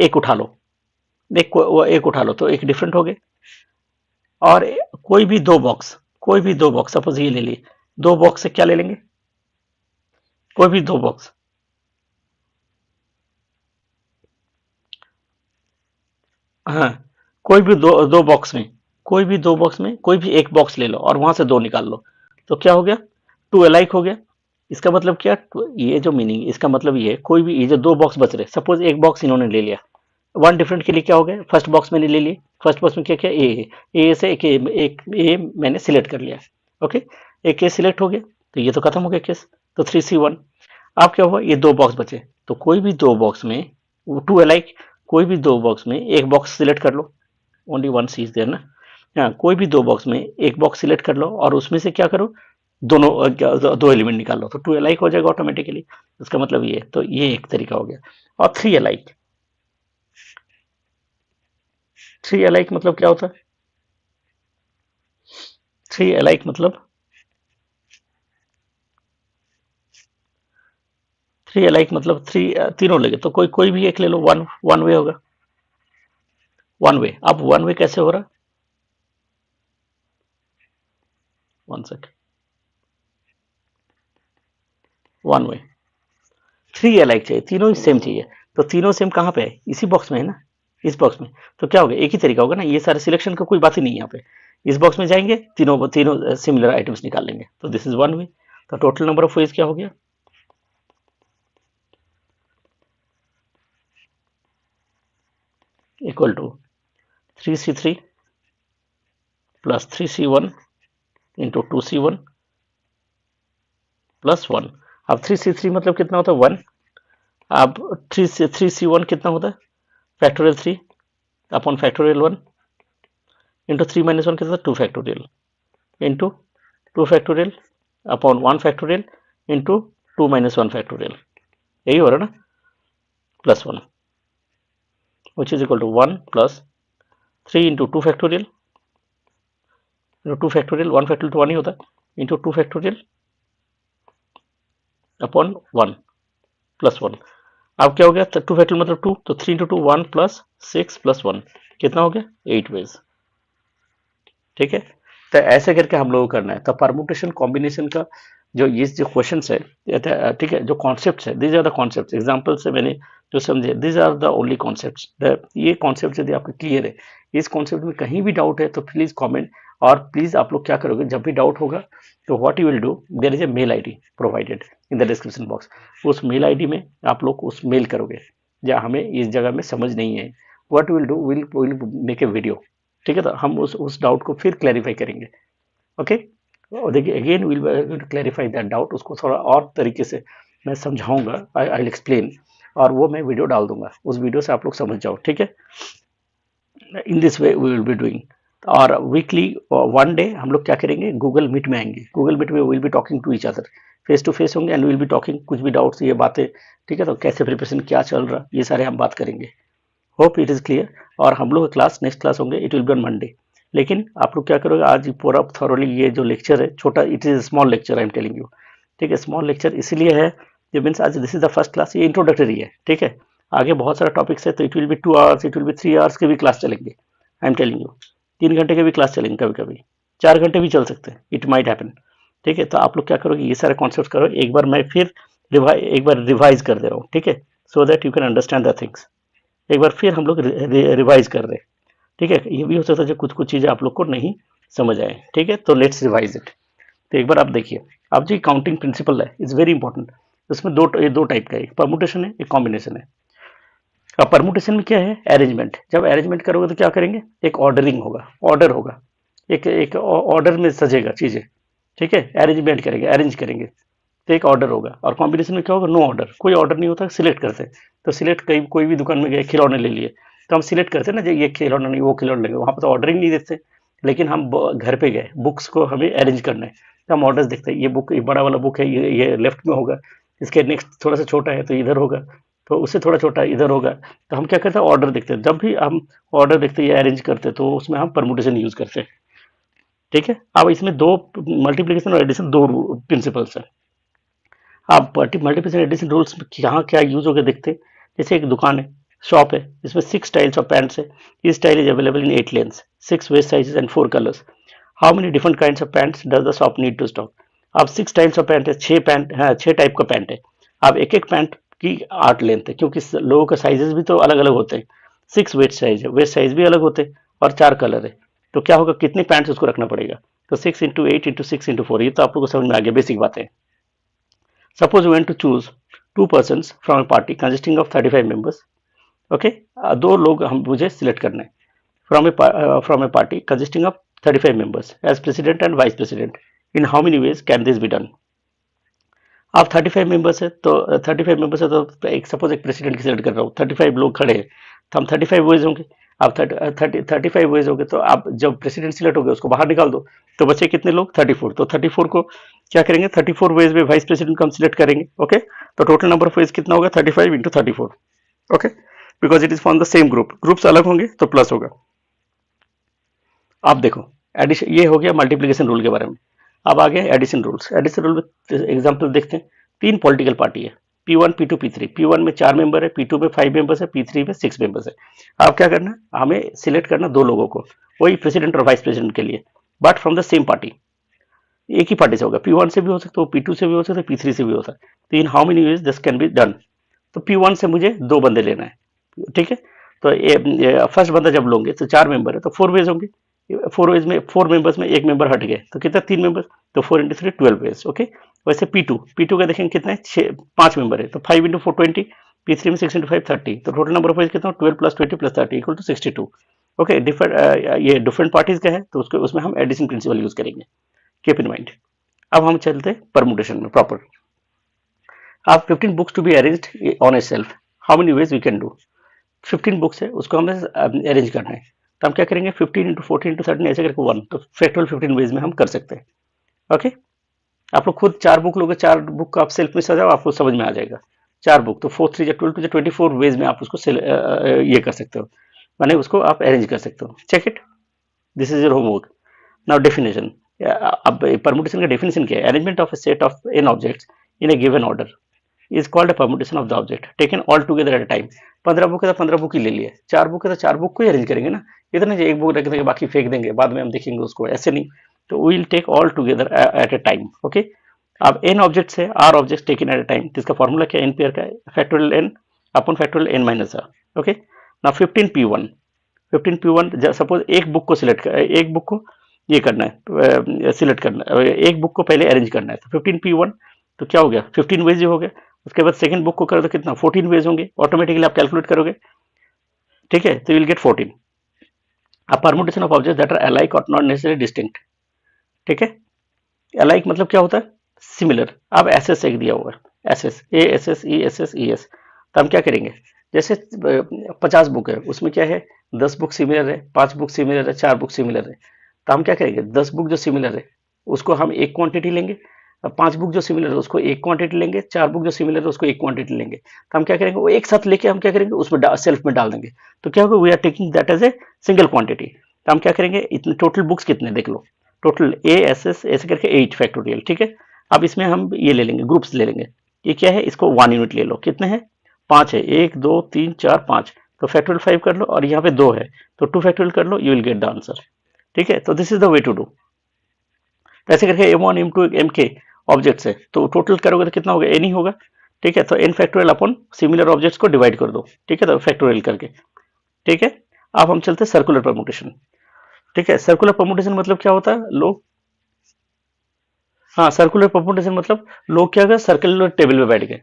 एक उठा लो, एक उठा लो, तो एक डिफरेंट हो गए। और कोई भी 2 बॉक्स सपोज ये ले लिए, 2 बॉक्स से क्या ले लेंगे, कोई भी 2 बॉक्स, हाँ, कोई भी दो बॉक्स में, कोई भी एक बॉक्स ले लो और वहां से 2 निकाल लो, तो क्या हो गया, 2 अलाइक हो गया। इसका मतलब क्या, ये जो मीनिंग, इसका मतलब ये है, कोई भी ये जो 2 बॉक्स बच रहे, सपोज एक बॉक्स इन्होंने ले लिया, 1 डिफरेंट के लिए क्या हो गया, फर्स्ट बॉक्स मैंने ले लिए, फर्स्ट बॉक्स में क्या क्या ए से एक ए मैंने सिलेक्ट कर लिया, ओके, एक ए सिलेक्ट हो गया, तो ये तो खत्म हो गया केस, तो 3C1। अब क्या हुआ, ये दो बॉक्स बचे, तो कोई भी दो बॉक्स में, टू अलाइक, कोई भी दो बॉक्स में एक बॉक्स सिलेक्ट कर लो, only one C is there ना, हाँ, कोई भी दो बॉक्स में एक बॉक्स सिलेक्ट कर लो और उसमें से क्या करो, दोनों दो एलिमेंट निकाल लो, तो टू अलाइक हो जाएगा ऑटोमेटिकली, इसका मतलब ये, तो ये एक तरीका हो गया। और थ्री अलाइक, थ्री अलाइक मतलब क्या होता है, थ्री अलाइक मतलब, थ्री अलाइक मतलब थ्री, तीनों लगे तो कोई कोई भी एक ले लो, वन वन वे होगा, वन वे। अब वन वे कैसे हो रहा, one second, one way, three alike चाहिए, तीनों ही सेम चाहिए, तो तीनों सेम कहाँ पे है, इसी बॉक्स में है ना, इस बॉक्स में, तो क्या होगा, एक ही तरीका होगा ना, ये सारे सिलेक्शन का कोई बात ही नहीं है यहाँ पे, इस बॉक्स में जाएंगे, तीनों तीनों सिमिलर आइटम्स निकाल लेंगे, तो दिस इज वन वे। तो टोटल नंबर ऑफ वेज क्या हो गया, equal to 3C3 plus 3C1 into 2C1 plus one. अब 3C3 मतलब कितना होता है, वन। अब 3C1 कितना होता है, फैक्टोरियल 3 अपॉन फैक्टोरियल 1 इंटू 3 - 1 कितना, 2 factorial into 2 factorial upon 1 factorial into 2 - 1 factorial, यही हो रहा है ना, plus one, which is equal to 1 plus 3 into 2 factorial, 2 factorial, 1 factorial तो 1 ही होता है, इंटू 2 फैक्टोरियल अपॉन 1 प्लस 1। अब क्या हो गया, 2 फैक्टोरियल मतलब 2, तो 3 इंटू 2 1 प्लस 6 प्लस 1 कितना हो गया, 8 वेज, ठीक है। तो ऐसे करके हम लोगों को करना है, तो परमुटेशन कॉम्बिनेशन का जो ये जो क्वेश्चन है, ठीक है, जो कॉन्सेप्ट है, these are the concept, example से मैंने जो समझे, these are the only concept, ये कॉन्सेप्ट यदि आपको क्लियर है, इस कॉन्सेप्ट में कहीं भी डाउट है तो प्लीज कॉमेंट, और प्लीज आप लोग क्या करोगे, जब भी डाउट होगा तो what you will do, there is a mail ID provided in the description box, उस मेल आईडी में आप लोग उस मेल करोगे, या हमें इस जगह में समझ नहीं है, what will do, will make a video, ठीक है, तो हम उस डाउट को फिर क्लैरिफाई करेंगे, ओके। और देखिए again will clarify that doubt, उसको थोड़ा और तरीके से मैं समझाऊंगा, आई विल एक्सप्लेन, और वो मैं वीडियो डाल दूंगा, उस वीडियो से आप लोग समझ जाओ, ठीक है। In this way we will be doing, और वीकली वन डे हम लोग क्या करेंगे, गूगल मीट में आएंगे, गूगल मीट में will be talking to each other, face to face होंगे, एंड विल बी टॉकिंग, कुछ भी डाउट्स ये बातें, ठीक है, तो कैसे प्रिपरेशन क्या चल रहा, ये सारे हम बात करेंगे, होप इट इज क्लियर। और हम लोग क्लास, नेक्स्ट क्लास होंगे, it will be on Monday, लेकिन आप लोग क्या करोगे, आज पूरा थॉरोली ये जो लेक्चर है छोटा, it is small lecture, I am telling you, ठीक है, स्मॉल लेक्चर इसलिए है, ये मीन्स आज this is the first class, ये इंट्रोडक्टरी है, ठीक है, आगे बहुत सारा टॉपिक्स है, तो it will be 2 hours, it will be 3 hours के भी क्लास चलेंगे, आई एम टेलिंग यू, 3 घंटे के भी क्लास चलेंगे, कभी कभी 4 घंटे भी चल सकते हैं, इट माइट हैपन, ठीक है। तो आप लोग क्या करोगे, ये सारे कॉन्सेप्ट करो, एक बार मैं फिर एक बार रिवाइज कर दे रहा हूँ, ठीक है, सो that you can understand the things, एक बार फिर हम लोग रिवाइज कर रहे हैं, ठीक है, ये भी हो सकता है कुछ कुछ चीज़ें आप लोग को नहीं समझ आए, ठीक है, तो लेट्स रिवाइज इट। तो एक बार आप देखिए, अब जो काउंटिंग प्रिंसिपल है इज वेरी इंपॉर्टेंट, इसमें दो टाइप का है, एक परमुटेशन है, एक कॉम्बिनेशन है। अब परमुटेशन में क्या है, अरेंजमेंट, जब अरेंजमेंट करोगे तो क्या करेंगे, एक ऑर्डरिंग होगा, ऑर्डर होगा, एक एक ऑर्डर में सजेगा चीज़ें, ठीक है, अरेंजमेंट करेंगे, अरेंज करेंगे, तो एक ऑर्डर होगा। और कॉम्बिनेशन में क्या होगा, नो ऑर्डर, कोई ऑर्डर नहीं होता, सिलेक्ट करते हैं, तो सिलेक्ट कहीं कोई भी दुकान में गए खिलौने ले लिए, तो हम सिलेक्ट करते हैं ना, ये खिलौना नहीं वो खिलौना लेंगे, वहाँ पर तो ऑर्डरिंग नहीं देते, लेकिन हम घर पे गए, बुक्स को हमें अरेंज करना है, तो हम ऑर्डर्स देखते हैं, ये बुक, ये बड़ा वाला बुक है, ये लेफ्ट में होगा, इसके नेक्स्ट थोड़ा सा छोटा है तो इधर होगा, तो उससे थोड़ा छोटा इधर होगा, तो हम क्या करते हैं, ऑर्डर देखते हैं, जब भी हम ऑर्डर देखते हैं या अरेंज करते हैं तो उसमें हम परमुटेशन यूज करते हैं, ठीक है। अब इसमें दो, मल्टीप्लीकेशन और एडिशन, दो प्रिंसिपल्स है। आप मल्टीप्लिकेशन एडिशन रूल्स यहाँ क्या यूज होकर देखते हैं, जैसे एक दुकान है, शॉप है, इसमें 6 टाइल्स ऑफ पैंट्स है, each style is available in 8 lengths, 6 waist sizes and 4 colours, how many different kinds of pants does the shop need to stock. अब 6 टाइल्स ऑफ पैंट है, 6 पैंट है, 6 टाइप का pant है, अब एक एक pant की 8 लेंथ है, क्योंकि लोगों का साइजेस भी तो अलग अलग होते हैं, 6 वेस्ट साइज है, वेस्ट साइज भी अलग होते हैं, और 4 कलर है, तो क्या होगा, कितने पैंट्स उसको रखना पड़ेगा, तो 6 इंटू 8 इंटू 6 इंटू 4, ये तो आप लोग को समझ में आ गया, बेसिक बात है। Suppose you want to choose 2 persons from a party consisting of 35 members. Okay, दो लोग हम मुझे सिलेक्ट करना है, from a party consisting of 35 members as president and vice president. In how many ways can this be done? आप 35 members है तो 35 members है तो एक सपोज एक प्रेसिडेंट की सिलेक्ट कर रहा हूँ, 35 लोग खड़े हैं तो हम 35 वेज होंगे। आप 35 वेज होंगे तो आप जब प्रेसिडेंट सिलेक्ट हो गए उसको बाहर निकाल दो तो बचे कितने लोग 34। तो 34 को क्या करेंगे 34 वेज में वाइस प्रेसिडेंट को हम सिलेक्ट करेंगे। ओके तो टोटल नंबर ऑफ वेज कितना होगा 35 into 34। Okay because it is from the same group, groups अलग होंगे तो प्लस होगा। आप देखो एडिशन, ये हो गया मल्टीप्लीकेशन रूल के बारे में। अब आ गया एडिशन रूल्स। एडिशन रूल में एग्जांपल देखते हैं। तीन पॉलिटिकल पार्टी है P1 P2 P3। P1 में 4 मेंबर है, P2 में 5 मेंबर्स है, P3 में 6 मेंबर्स है। अब क्या करना है हमें सिलेक्ट करना दो लोगों को, वही प्रेसिडेंट और वाइस प्रेसिडेंट के लिए, but from the same party. एक ही पार्टी से होगा, P1 से भी हो सकता है, P2 से भी हो सकता है, P3 से भी हो सकता है। तो in how many ways this can be done. तो P1 से मुझे दो बंदे लेना है, ठीक है। तो फर्स्ट बंदा जब लोगे तो 4 मेंबर है तो 4 वेज होंगे। 4 वेज में 4 मेंबर्स में एक मेंबर हट गए तो कितना 3 मेंबर, तो 4 इंटू 3 12 वेज। ओके वैसे P2 का देखेंगे कितना है 5 मेंबर है तो 5 इंटू 4 20। P3 में 6 इंटू 5 30। तो टोटल नंबर ऑफ वेज कितना 12 plus 20 plus 30 equal to 62। Okay ये डिफरेंट पार्टीज का है तो उसको उसमें हम एडिशन प्रिंसिपल यूज करेंगे, कीप इन माइंड। अब हम चलते हैं परमुटेशन में प्रॉपर। अब 15 books to be arranged on a shelf, how many ways we can do. 15 books है उसको हमें अरेंज करना है तो हम क्या करेंगे 15 इंटू 14 इंटू 13 ऐसे करके 1, तो फैक्टोरियल 15 वेज में हम कर सकते हैं। ओके आप लोग खुद 4 बुक लोगे, 4 बुक का आप सेल्फ में सजाओ, आपको समझ में आ जाएगा। 4 बुक तो 4 3 12 24 वेज में आप उसको ये कर सकते हो, माने उसको आप अरेंज कर सकते हो। Check it, this is your homework. Now definition. अब परमुटेशन का डेफिनेशन क्या है, arrangement of a set of n objects in a given order is called a permutation of the object taken all together at a time. 15 book है तो 15 book ही ले लिए, 4 book है तो 4 बुक को ही अरेंज करेंगे ना, इतना एक बुक रख देंगे बाकी फेंक देंगे बाद में हम देखेंगे उसको, ऐसे नहीं। तो we will take all together at a time. Okay अब एन ऑब्जेक्ट्स है, r objects taken at a time, इसका फॉर्मूला क्या है एन पेयर का factorial n upon factorial n minus r. Okay now 15 P1 suppose एक book को select कर, एक बुक को ये करना है सिलेक्ट करना है, एक बुक को पहले अरेंज करना है तो 15 P1 तो क्या हो गया 15 वेज हो गया। उसके बाद सेकंड बुक को करो तो कितना 14 वेज होंगे, ऑटोमेटिकली आप कैलकुलेट करोगे, ठीक है, तो विल गेट 14। अब permutation of objects that are alike और नॉट नेसेसरी डिस्टिंक्ट, ठीक है। अलाइक मतलब क्या होता है सिमिलर। अब एसएस एक दिया हुआ है एसएस ए S S E S S E S, तो हम क्या करेंगे जैसे 50 बुक है उसमें क्या है 10 बुक सिमिलर है, 5 बुक सिमिलर है, 4 बुक सिमिलर है, तो हम क्या करेंगे 10 बुक जो सिमिलर है उसको हम एक क्वांटिटी लेंगे, 5 बुक जो सिमिलर है उसको एक क्वांटिटी लेंगे, 4 बुक जो सिमिलर है उसको एक क्वांटिटी लेंगे। तो हम क्या करेंगे वो एक साथ लेके हम क्या करेंगे उसमें सेल्फ में डाल देंगे, तो क्या होगा we are taking that as a single quantity. तो हम क्या करेंगे इतने टोटल बुक्स कितने देख लो, टोटल ए एस एस ऐसे करके 8 फैक्टोरियल, ठीक है। अब इसमें हम ये ले लेंगे ग्रुप्स ले लेंगे, ये क्या है इसको 1 यूनिट ले लो, कितने हैं 5 है, 1 2 3 4 5, तो फैक्टोरियल 5 कर लो और यहाँ पे 2 है तो 2 फैक्टोरियल कर लो, you will get the answer, ठीक है। तो this is the way to do. ऐसे करके m1 m2 mk ऑब्जेक्ट्स है तो टोटल करोगे तो कितना होगा n ही होगा, ठीक है। तो n factorial upon similar objects को डिवाइड कर दो, ठीक है, तो फैक्टोरियल करके, ठीक है। अब हम चलते हैं सर्कुलर परमुटेशन, ठीक है। सर्कुलर परमुटेशन मतलब क्या होता है लोग, हाँ सर्कुलर परमुटेशन मतलब लोग क्या कर सर्कुलर टेबल में बैठ गए,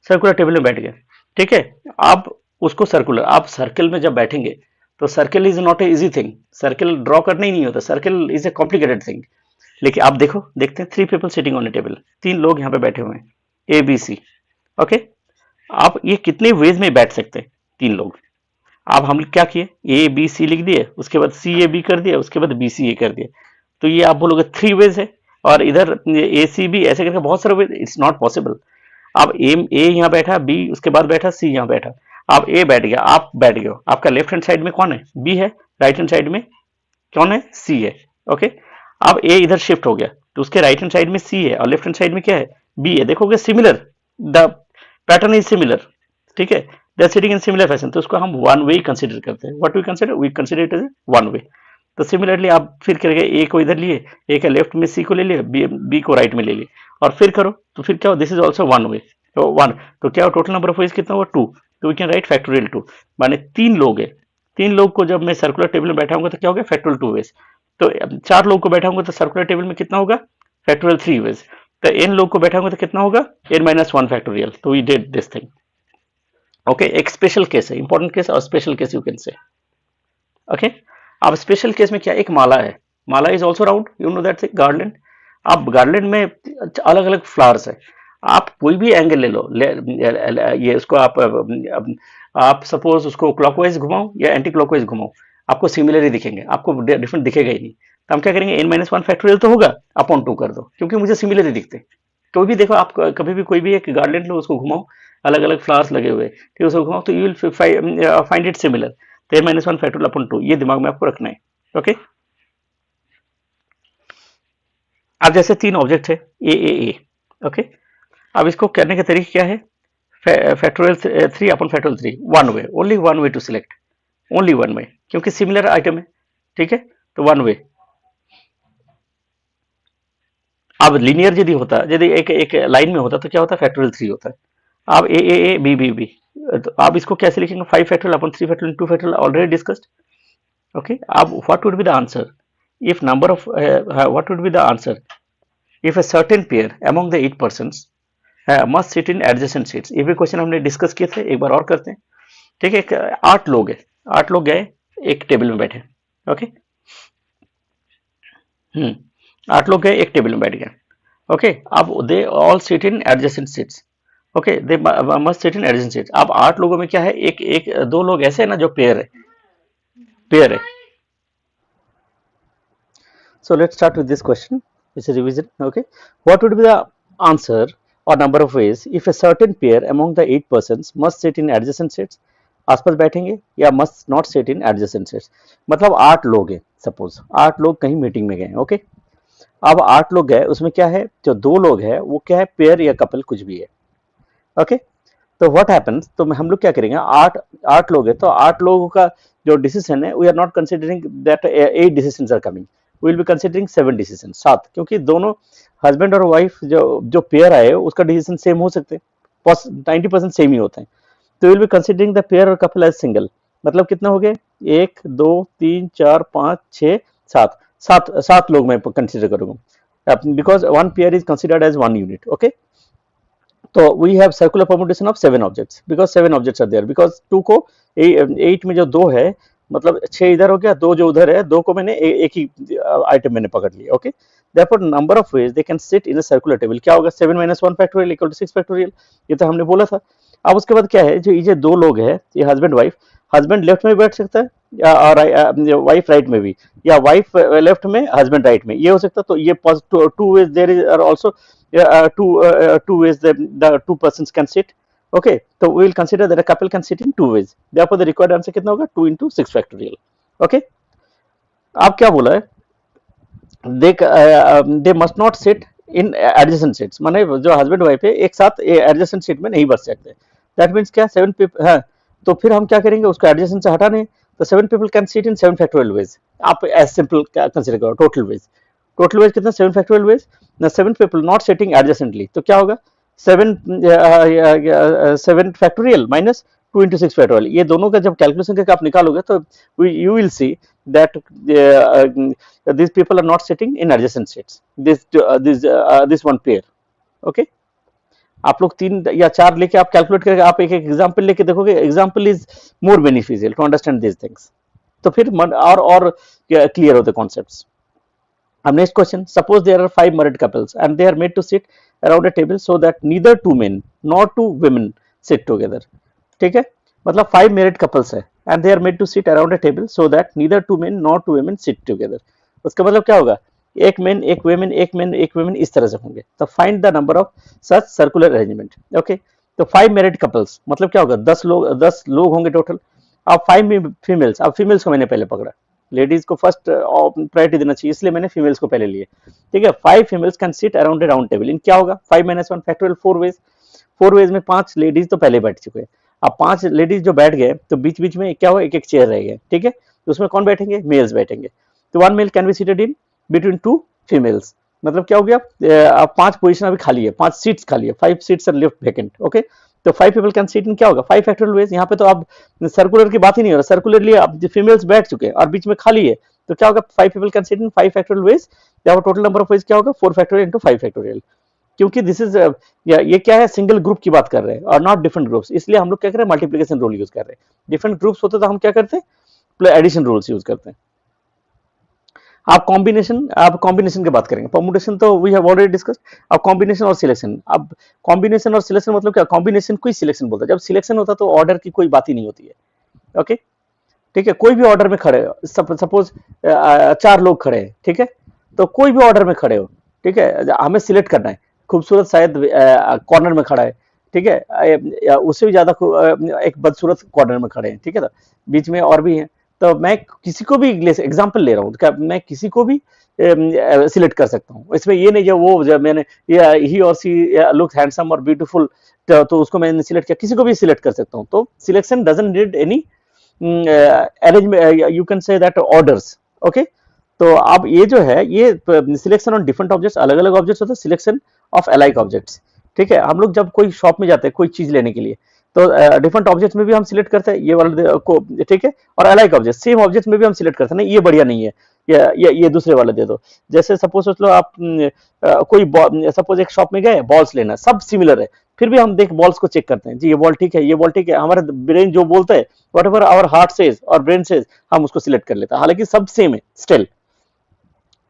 सर्कुलर टेबल में बैठ गए, ठीक है। आप उसको सर्कुलर, आप सर्कल में जब बैठेंगे तो circle is not a easy thing, circle draw करना ही नहीं होता, circle is a complicated thing. लेकिन आप देखो देखते हैं 3 people sitting on A table, 3 लोग यहाँ पे बैठे हुए हैं ए बी सी, ओके। आप ये कितने वेज में बैठ सकते हैं 3 लोग। अब हम क्या किए ए बी सी लिख दिए, उसके बाद सी ए बी कर दिया, उसके बाद बी सी ए कर दिया, तो ये आप बोलोगे 3 वेज है और इधर ए सी बी ऐसे करके बहुत सारे वेज, इट्स नॉट पॉसिबल। अब ए यहाँ बैठा, बी उसके बाद बैठा, सी यहाँ बैठा, अब ए बैठ गया, आप बैठ गए, आपका लेफ्ट हैंड साइड में कौन है बी है, राइट हैंड साइड में कौन है सी है, ओके। अब ए इधर शिफ्ट हो गया तो उसके राइट हैंड साइड में सी है और लेफ्ट हैंड साइड में क्या है बी है, देखोगे similar, the pattern is similar, ठीक है, they are sitting in similar fashion, तो उसको हम वन वे कंसीडर करते हैं। What we consider it as one way. तो सिमिलरली आप फिर करेंगे ए को इधर लिए, ए के लेफ्ट में सी को ले लिए, बी को राइट में ले लिए और फिर करो तो फिर क्या हो this is also one way, तो 1, तो क्या हो टोटल नंबर ऑफ वेज कितना हुआ 2, तो वी कैन राइट फैक्टोरियल 2, माने 3 लोग है, 3 लोग को जब मैं सर्कुलर टेबल में बैठा हूँ तो क्या होगा फैक्टोरियल 2 वेज, तो 4 लोग को बैठा हूँ तो सर्कुलर टेबल में कितना होगा फैक्टोरियल 3 वेज, तो n लोग को बैठा हूँ तो कितना होगा n-1 फैक्टोरियल, तो we did this thing, okay. एक स्पेशल केस है, इंपॉर्टेंट केस और special case you can say. Okay. अब स्पेशल केस में क्या, एक माला है, माला is also round, you know that garland. अब गार्लैंड में अलग अलग फ्लावर्स है, आप कोई भी एंगल ले लो, ये उसको आप सपोज उसको क्लॉकवाइज घुमाओ या एंटी क्लॉकवाइज घुमाओ, आपको सिमिलर ही दिखेंगे, आपको डिफरेंट दिखेगा ही नहीं। तो हम क्या करेंगे, n-1 फैक्टोरियल तो होगा, अपॉन 2 कर दो, क्योंकि मुझे सिमिलर ही दिखते। कोई भी देखो, आप कभी भी कोई भी एक गार्लैंड लो, उसको घुमाओ, अलग अलग फ्लावर्स लगे हुए, ठीक, उसको घुमाओ तो you will find it similar. तो n-1 फैक्टोरियल अपॉन 2, ये दिमाग में आपको रखना है। ओके। अब जैसे 3 ऑब्जेक्ट है ए। ओके। अब इसको करने का तरीका क्या है, factorial 3 upon factorial 3, one way, only one way to select, only one way, क्योंकि सिमिलर आइटम है, ठीक है, तो वन वे। अब लीनियर यदि होता, यदि एक एक लाइन में होता तो क्या होता, फैक्टोरियल 3 होता है। अब ए बी, तो आप इसको कैसे लिखेंगे, 5 factorial upon 3 factorial 2 factorial, already discussed. Okay. अब what would be the answer if number of what would be the answer if a certain pair among the 8 persons must sit in adjacent seats। ये भी question हमने discuss किए थे, एक बार और करते हैं। ठीक है, 8 लोग है, 8 लोग गए एक टेबल में बैठे। ओके। 8 लोग गए एक टेबल में बैठ गए। ओके। अब they all sit in adjacent seats. Okay, they must sit in adjacent seats. अब 8 लोगों में क्या है, एक एक दो लोग ऐसे है ना जो पेयर है, पेयर है। So let's start with this question. It's a revision. Okay, what would be the answer or number of ways if a certain pair among the 8 persons must sit in adjacent seats? आसपास बैठेंगे या must not sit in adjacent seats। मतलब 8 लोग हैं, suppose 8 लोग कहीं meeting में गए। ओके। अब 8 लोग गए, उसमें क्या है, जो 2 लोग है वो क्या है, पेयर या कपल कुछ भी है। ओके। तो व्हाट हैपेंस, तो हम लोग क्या करेंगे, 8 लोग है तो 8 लोगों का जो डिसीजन है, we are not considering that 8 decisions are coming, we will be considering 7 decision, 7, क्योंकि दोनों हस्बैंड और वाइफ जो पेयर आए उसका डिसीजन सेम हो सकते हैं, 90% सेम ही होते हैं। तो will be considering the pair और कपल एज सिंगल। मतलब कितना हो गए, 1 2 3 4 5 6 7, 7 लोग मैं कंसिडर करूंगा, because one pair is considered as one unit. Okay. तो we have circular permutation of 7 objects, because 7 objects are there, because 2 को 8 में जो 2 है, मतलब 6 इधर हो गया, 2 जो उधर है, 2 को मैंने एक ही आइटम मैंने पकड़ लिया। Okay. therefore number of ways they can sit in a circular table क्या होगा, 7 - 1 फैक्टोरियल इक्वल टू 6 फैक्टोरियल। ये तो हमने बोला था। अब उसके बाद क्या है, जो ये 2 लोग हैं, ये हस्बैंड वाइफ, हस्बैंड लेफ्ट में बैठ सकता है या वाइफ राइट में भी, या वाइफ लेफ्ट में हस्बैंड राइट में, ये हो सकता है। तो ये two ways there is are also two ways the two persons can sit। okay, so we will consider that a couple can sit in 2 ways, therefore the required answer कितना होगा, 2 into 6 factorial। okay। अब क्या बोला है, they must not sit in adjacent seats, माने जो husband wife है एक साथ एडजेसेंट सीट में नहीं बैठ सकते। दैट मीन्स क्या, 7 पीपल है, तो फिर हम क्या करेंगे, उसको एडजेसेंट से हटाने, तो 7 people can seat in 7 factorial veg. आप एज सिंपल कंसिडर करो, टोटल वेज, टोटल वेज कितना, 7 फैक्टोरियल वेज ना, 7 पीपल नॉट सिटिंग एडजेसेंटली, तो क्या होगा, 7 फैक्टोरियल माइनस 2 into 6 फैक्टोरियल। ये दोनों का जब कैलकुलेशन करके आप निकालोगे तो you will see that these people are not sitting in adjacent seats, this one pair। okay, आप लोग 3 या 4 लेके आप कैलकुलेट करके आप एक एग्जांपल लेके देखोगे, example is more beneficial to understand this things, तो फिर और क्लियर होते कॉन्सेप्ट्स। अब next question, suppose there are 5 married couples and they are made to sit around a table so that neither 2 men nor 2 women sit together. ठीक है, मतलब 5 married couples है and they are made to sit around a table so that neither 2 men nor 2 women sit together। उसका मतलब क्या होगा, एक man एक वुमेन, एक मैन एक वुमेन, इस तरह से होंगे। तो find the number of such circular arrangement. Okay, तो 5 मैरिड कपल्स मतलब क्या होगा, 10 लोग होंगे टोटल। अब 5 फीमेल्स, अब फीमेल्स को मैंने पहले पकड़ा, लेडीज को फर्स्ट प्रायोरिटी देना चाहिए, इसलिए मैंने फीमेल्स को पहले लिए। ठीक है, 5 females can sit around A round table इन क्या होगा, 5 - 1 फैक्टोरियल 4 वेज। 4 वेज में 5 लेडीज तो पहले बैठ चुके हैं, अब 5 लेडीज जो बैठ गए तो बीच बीच में क्या हुआ, एक एक चेयर रह गए। ठीक है, तो उसमें कौन बैठेंगे, मेल्स बैठेंगे। तो 1 mail can be seated in between 2 females, मतलब क्या हो गया, अब 5 पोजीशन अभी खाली है, 5 सीट्स खाली है, 5 seats are left vacant. Okay, तो 5 पीपल कैन सीट इन क्या होगा, 5 फैक्टोरियल वेज। यहाँ पे तो अब सर्कुलर की बात ही नहीं हो रहा, सर्कुलरली अब फीमेल्स बैठ चुके हैं और बीच में खाली है, तो क्या होगा, 5 people can seat in 5 factorial veg. Total number of veg क्या होगा, 4 फैक्टोरियल इंटू 5 फैक्टोरियल। क्योंकि दिस इज ये क्या है, सिंगल ग्रुप की बात कर रहे हैं और नॉट डिफरेंट ग्रुप्स, इसलिए हम लोग क्या कर रहे हैं, मल्टीप्लिकेशन रूल यूज कर रहे हैं। डिफरेंट ग्रुप्स होते तो हम क्या करते हैं, एडिशन रूल्स यूज करते हैं। आप कॉम्बिनेशन की बात करेंगे, परमुटेशन तो वी हैव ऑलरेडी डिस्कस। अब कॉम्बिनेशन और सिलेक्शन, अब कॉम्बिनेशन और सिलेक्शन मतलब क्या, कॉम्बिनेशन को ही सिलेक्शन बोलता है, जब सिलेक्शन होता है तो ऑर्डर की कोई बात ही नहीं होती है। ओके, ठीक है, कोई भी ऑर्डर में खड़े हो, सपोज 4 लोग खड़े हैं, ठीक है, तो कोई भी ऑर्डर में खड़े हो, ठीक है, हमें सिलेक्ट करना है, खूबसूरत शायद कॉर्नर में खड़ा है, ठीक है, उससे भी ज्यादा एक बदसूरत कॉर्नर में खड़े हैं, ठीक है, तो बीच में और भी हैं, तो मैं किसी को भी एग्जाम्पल ले रहा हूँ, क्या मैं किसी को भी सिलेक्ट कर सकता हूँ, इसमें ये नहीं जो वो जब मैंने ही और सी लुक हैंडसम और ब्यूटीफुल, तो उसको मैंने सिलेक्ट किया, किसी को भी सिलेक्ट कर सकता हूँ, तो selection doesn't need any arrangement, you can say that orders। Okay, तो अब ये जो है ये सिलेक्शन ऑन डिफरेंट ऑब्जेक्ट्स, अलग अलग ऑब्जेक्ट्स होते हैं, सिलेक्शन ऑफ अलाइक ऑब्जेक्ट्स, ठीक है, हम लोग जब कोई शॉप में जाते हैं कोई चीज लेने के लिए, तो डिफरेंट ऑब्जेक्ट्स में भी हम सिलेक्ट करते हैं, ये वाला को, ठीक है, और अलाइक ऑब्जेक्ट सेम ऑब्जेक्ट में भी हम सिलेक्ट करते हैं, नहीं ये बढ़िया नहीं है, ये दूसरे वाले दे दो। जैसे सपोज सोच लो आप कोई सपोज एक शॉप में गए बॉल्स लेना, सब सिमिलर है, फिर भी हम देख बॉल्स को चेक करते हैं, जी ये बॉल ठीक है, ये बॉल ठीक है, हमारा ब्रेन जो बोलता है, whatever our heart says और ब्रेन सेज, हम उसको सिलेक्ट कर लेते हैं, हालांकि सब सेम है स्टिल।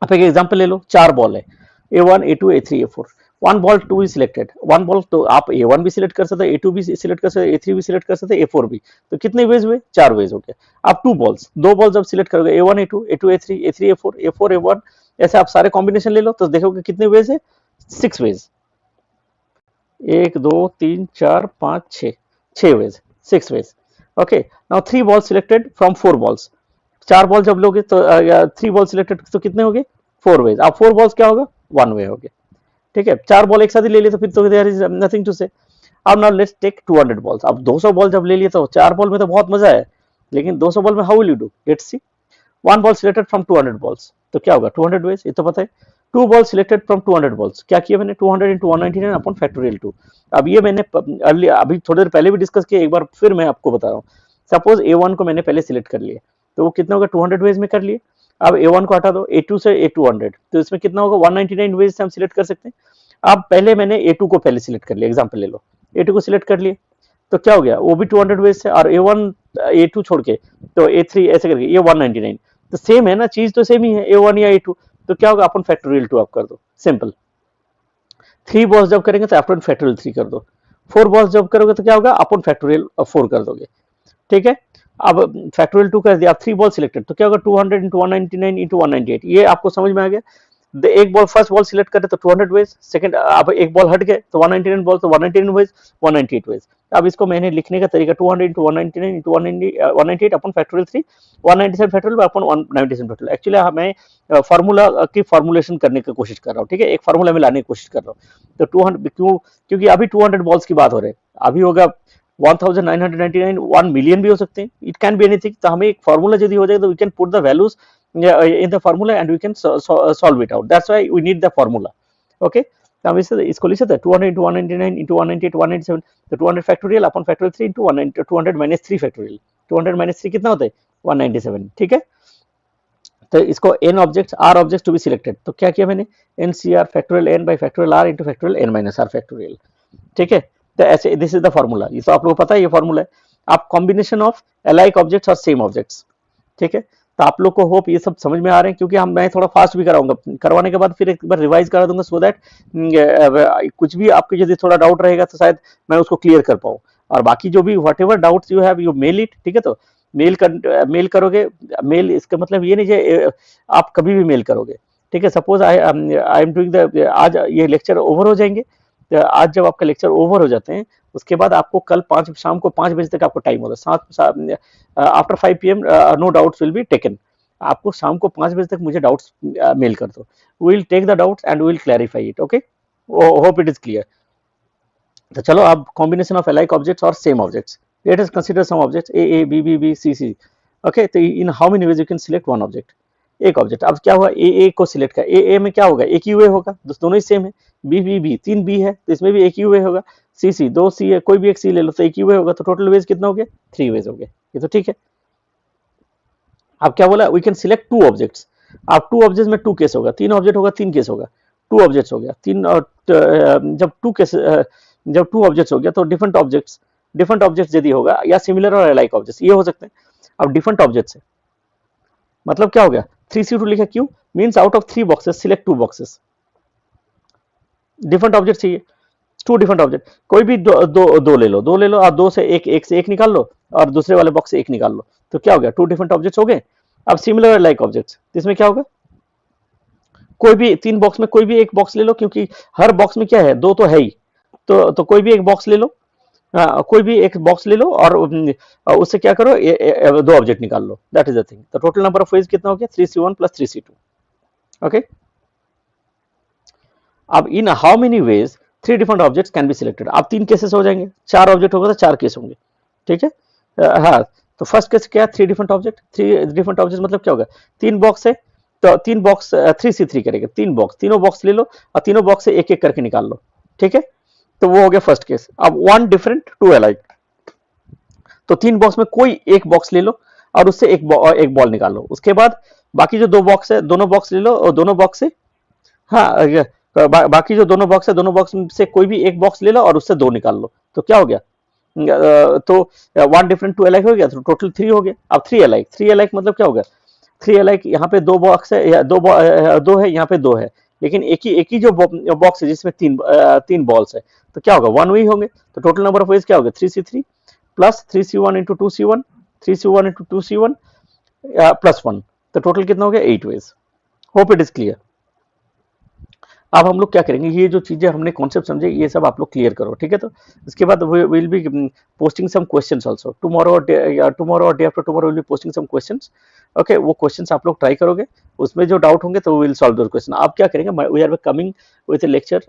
आप एक एग्जांपल ले लो, 4 बॉल है, A1 A2 A3 A4, one ball 2 is selected, one ball तो आप A1 भी सिलेक्ट कर सकते हैं, A2 भी सिलेक्ट कर सकते हैं, A3 भी सिलेक्ट कर सकते हैं, A4 भी, तो कितने वेज हुए, 4 वेज हो गए। आप 2 बॉल्स, 2 बॉल जब सिलेक्ट करोगे, A1 A2 A2 A3 A3 A4 A4 A1, ऐसे आप सारे कॉम्बिनेशन ले लो तो देखोगे कितने वेज है, 6 ways, 1 2 3 4 5 6, 6 ways, 6 ways. Okay, now 3 ball selected from 4 balls, 4 ball जब लोगे तो 3 बॉल सिलेक्टेड तो कितने हो गए, 4 वेज। अब 4 बॉल्स क्या होगा, 1 वे हो गया, ठीक है, 4 बॉल एक साथ ही ले लिए तो फिर तो देयर इज नथिंग टू से। अब नाउ लेट्स टेक 200 बॉल्स, अब 200 बॉल जब ले लिए तो 4 बॉल में तो बहुत मजा है, लेकिन 200 बॉल में how will you do, let's see. 1 ball selected from 200 balls, तो क्या होगा, 200 वेज, ये तो पता है। 2 बॉल सिलेक्टेड फ्रॉम 200 बॉल्स, क्या किया मैंने, 200 into 199 अपॉन फैक्टोरियल 2। अब ये मैंने अर्ली अभी थोड़ी देर पहले भी डिस्कस किया, एक बार फिर मैं आपको बता रहा हूँ। सपोज A1 को मैंने पहले सिलेक्ट कर लिया, तो वो कितना होगा, 200 वेज में कर लिए। अब A1 को हटा दो, A2 से A200, तो इसमें कितना होगा, 199 वेज से हम सिलेक्ट कर सकते हैं। अब पहले मैंने A2 को पहले सिलेक्ट कर लिया, एग्जाम्पल ले लो, A2 को सिलेक्ट कर लिए, तो क्या हो गया, वो भी 200 वेज से, और A1 A2 छोड़ के तो A3 ऐसे करके ये 199, तो सेम है ना, चीज तो सेम ही है, A1 या A2, तो क्या होगा, अपन फैक्टोरियल 2 आप कर दो, सिंपल। 3 बॉल्स जब करेंगे तो अपन फैक्टोरियल 3 कर दो, 4 बॉल्स जब करोगे तो क्या होगा, अपन फैक्टोरियल 4 कर दोगे, ठीक है। अब फैक्टोरियल 2 कर दिया, अब 3 बॉल सिलेक्टेड, तो क्या होगा, 200 into 199 into 198, ये आपको समझ में आ गया। एक बॉल फर्स्ट बॉल सिलेक्ट करे तो 200 वेज, सेकंड अब एक बॉल हट गए तो 199 बॉल, तो 199 वेज, 198 वेज। अब इसको मैंने लिखने का तरीका 200 into 199 into 198 अपन फैक्टोरियल 3, 197 फैक्टोरियल अपन 197 फैक्टोरियल। एक्चुअली मैं फार्मूला की फॉर्मुलेशन करने की कोशिश कर रहा हूँ, ठीक है, एक फार्मूला में लाने की कोशिश कर रहा हूँ। तो 200 क्यों, क्योंकि अभी 200 बॉल्स की बात हो रही है, अभी होगा 1999, 1 मिलियन भी हो सकते हैं, इट कैन बी एनीथिंग। तो हमें एक फार्मूला यदि हो जाए तो we can put the values in the formula and we can solve it out, that's why we need the formula। okay, तो हम इसको लिख सकते हैं 200 into 199 into 198 197, तो 200 factorial upon factorial 3 into 200 minus 3 factorial, 200 minus 3 कितना होता है, 197, ठीक है। तो इसको n objects r objects to be selected, तो क्या किया मैंने, ncr factorial n by factorial r into factorial n minus r factorial, ठीक है। तो ऐसे दिस इज द फार्मूला, ये तो आप लोगों को पता है, ये फार्मूला है। आप कॉम्बिनेशन ऑफ अलाइक ऑब्जेक्ट्स और सेम ऑब्जेक्ट्स, ठीक है। तो आप लोग को होप ये सब समझ में आ रहे हैं, क्योंकि मैं थोड़ा फास्ट भी कराऊंगा, करवाने के बाद फिर एक बार रिवाइज करा दूंगा, सो दैट कुछ भी आपके यदि थोड़ा डाउट रहेगा तो शायद मैं उसको क्लियर कर पाऊँ। और बाकी जो भी whatever doubts you have, you mail it, ठीक है। तो मेल करोगे, मेल इसका मतलब ये नहीं है आप कभी भी मेल करोगे, ठीक है। Suppose I am doing the, आज ये लेक्चर ओवर हो जाएंगे, तो आज जब आपका लेक्चर ओवर हो जाते हैं उसके बाद आपको कल शाम को 5 बजे तक आपको टाइम होता है, after 5 PM no doubts will be taken. आपको शाम को 5 बजे तक मुझे डाउट्स मेल कर दो, we will take the doubts and we will clarify it, okay, hope it is clear. तो चलो अब कॉम्बिनेशन ऑफ अलाइक ऑब्जेक्ट्स और same objects, let us consider some objects A B C, okay. तो in how many ways you can select one object, एक object. अब क्या हुआ, A को सिलेक्ट कर, A में क्या होगा, एक ही वे होगा, दोनों ही सेम है। B 3 B है तो इसमें भी एक ही वे होगा। C 2 C है, कोई भी एक C ले लो तो एक ही वे होगा, तो टोटल वेज कितना हो गया, 3 वेज हो गए, ये तो ठीक है। अब क्या बोला, वी कैन सिलेक्ट 2 ऑब्जेक्ट्स। अब 2 ऑब्जेक्ट्स में 2 केस होगा, 3 ऑब्जेक्ट होगा 3 केस होगा, 2 ऑब्जेक्ट्स हो गया 3, और जब 2 केस, जब 2 ऑब्जेक्ट्स हो गया तो डिफरेंट ऑब्जेक्ट्स यदि होगा या सिमिलर और अलाइक ऑब्जेक्ट्स ये हो सकते हैं। अब डिफरेंट ऑब्जेक्ट्स है, मतलब क्या हो गया, 3C2 लिखा क्यों, means out of 3 boxes select 2 boxes, different object चाहिए, 2 डिफरेंट ऑब्जेक्ट, कोई भी दो ले लो, और दो से एक से एक निकाल लो और दूसरे वाले बॉक्स से एक निकाल लो, तो क्या हो गया, 2 डिफरेंट ऑब्जेक्ट्स हो गए। अब सिमिलर लाइक ऑब्जेक्ट्स, इसमें क्या होगा, कोई भी 3 बॉक्स में कोई भी एक बॉक्स ले लो, क्योंकि हर बॉक्स में क्या है, 2 तो है ही, तो कोई भी एक बॉक्स ले लो, कोई भी एक बॉक्स ले लो और उससे क्या करो, 2 ऑब्जेक्ट निकाल लो, दैट इज द थिंग। तो टोटल नंबर ऑफ वेज कितना हो गया, 3C1 प्लस 3C2। ओके, अब in how many veg 3 different objects can be selected, अब 3 केसेस हो जाएंगे, 4 ऑब्जेक्ट होगा तो 4 केस होंगे, ठीक है। हाँ, तो फर्स्ट केस क्या है, 3 डिफरेंट ऑब्जेक्ट, 3 डिफरेंट ऑब्जेक्ट मतलब क्या होगा, 3 बॉक्स है, तो 3 बॉक्स 3C3 करेगा, 3 बॉक्स, तीनों बॉक्स ले लो और तीनों बॉक्स से एक एक करके निकाल लो, ठीक है। तो वो हो गया फर्स्ट केस। अब 1 डिफरेंट 2 अलाइक, तो 3 बॉक्स में कोई एक बॉक्स ले लो और उससे एक बॉल निकाल लो, उसके बाद बाकी जो 2 बॉक्स है दोनों बॉक्स ले लो और दोनों बॉक्स से, हाँ बाकी जो दोनों बॉक्स है दोनों बॉक्स से कोई भी एक बॉक्स ले लो और उससे 2 निकाल लो, तो क्या हो गया, तो 1 डिफरेंट 2 अलाइक हो गया, तो टोटल 3 हो गया। अब 3 अलाइक मतलब क्या हो गया, 3 अलाइक, यहाँ पे 2 बॉक्स है या 2 है, यहाँ पे 2 है, लेकिन एक ही जो बॉक्स है जिसमें 3 बॉल्स है, तो क्या होगा, 1 वही होंगे, तो टोटल नंबर ऑफ वेज क्या होगा, 3C3 plus 3C1 into 2C1, 3C1 into 2C1 plus 1, तो टोटल कितना हो गया, 8 ways. Hope it is clear. अब हम लोग क्या करेंगे, ये जो चीजें हमने कॉन्सेप्ट समझे ये सब आप लोग क्लियर करो, ठीक है। तो इसके बाद will be posting some questions also tomorrow और day after tomorrow will be posting some questions. Okay, वो क्वेश्चंस आप लोग ट्राई करोगे, उसमें जो डाउट होंगे तो विल सॉल्व दोस क्वेश्चन। आप क्या करेंगे, we are coming with a lecture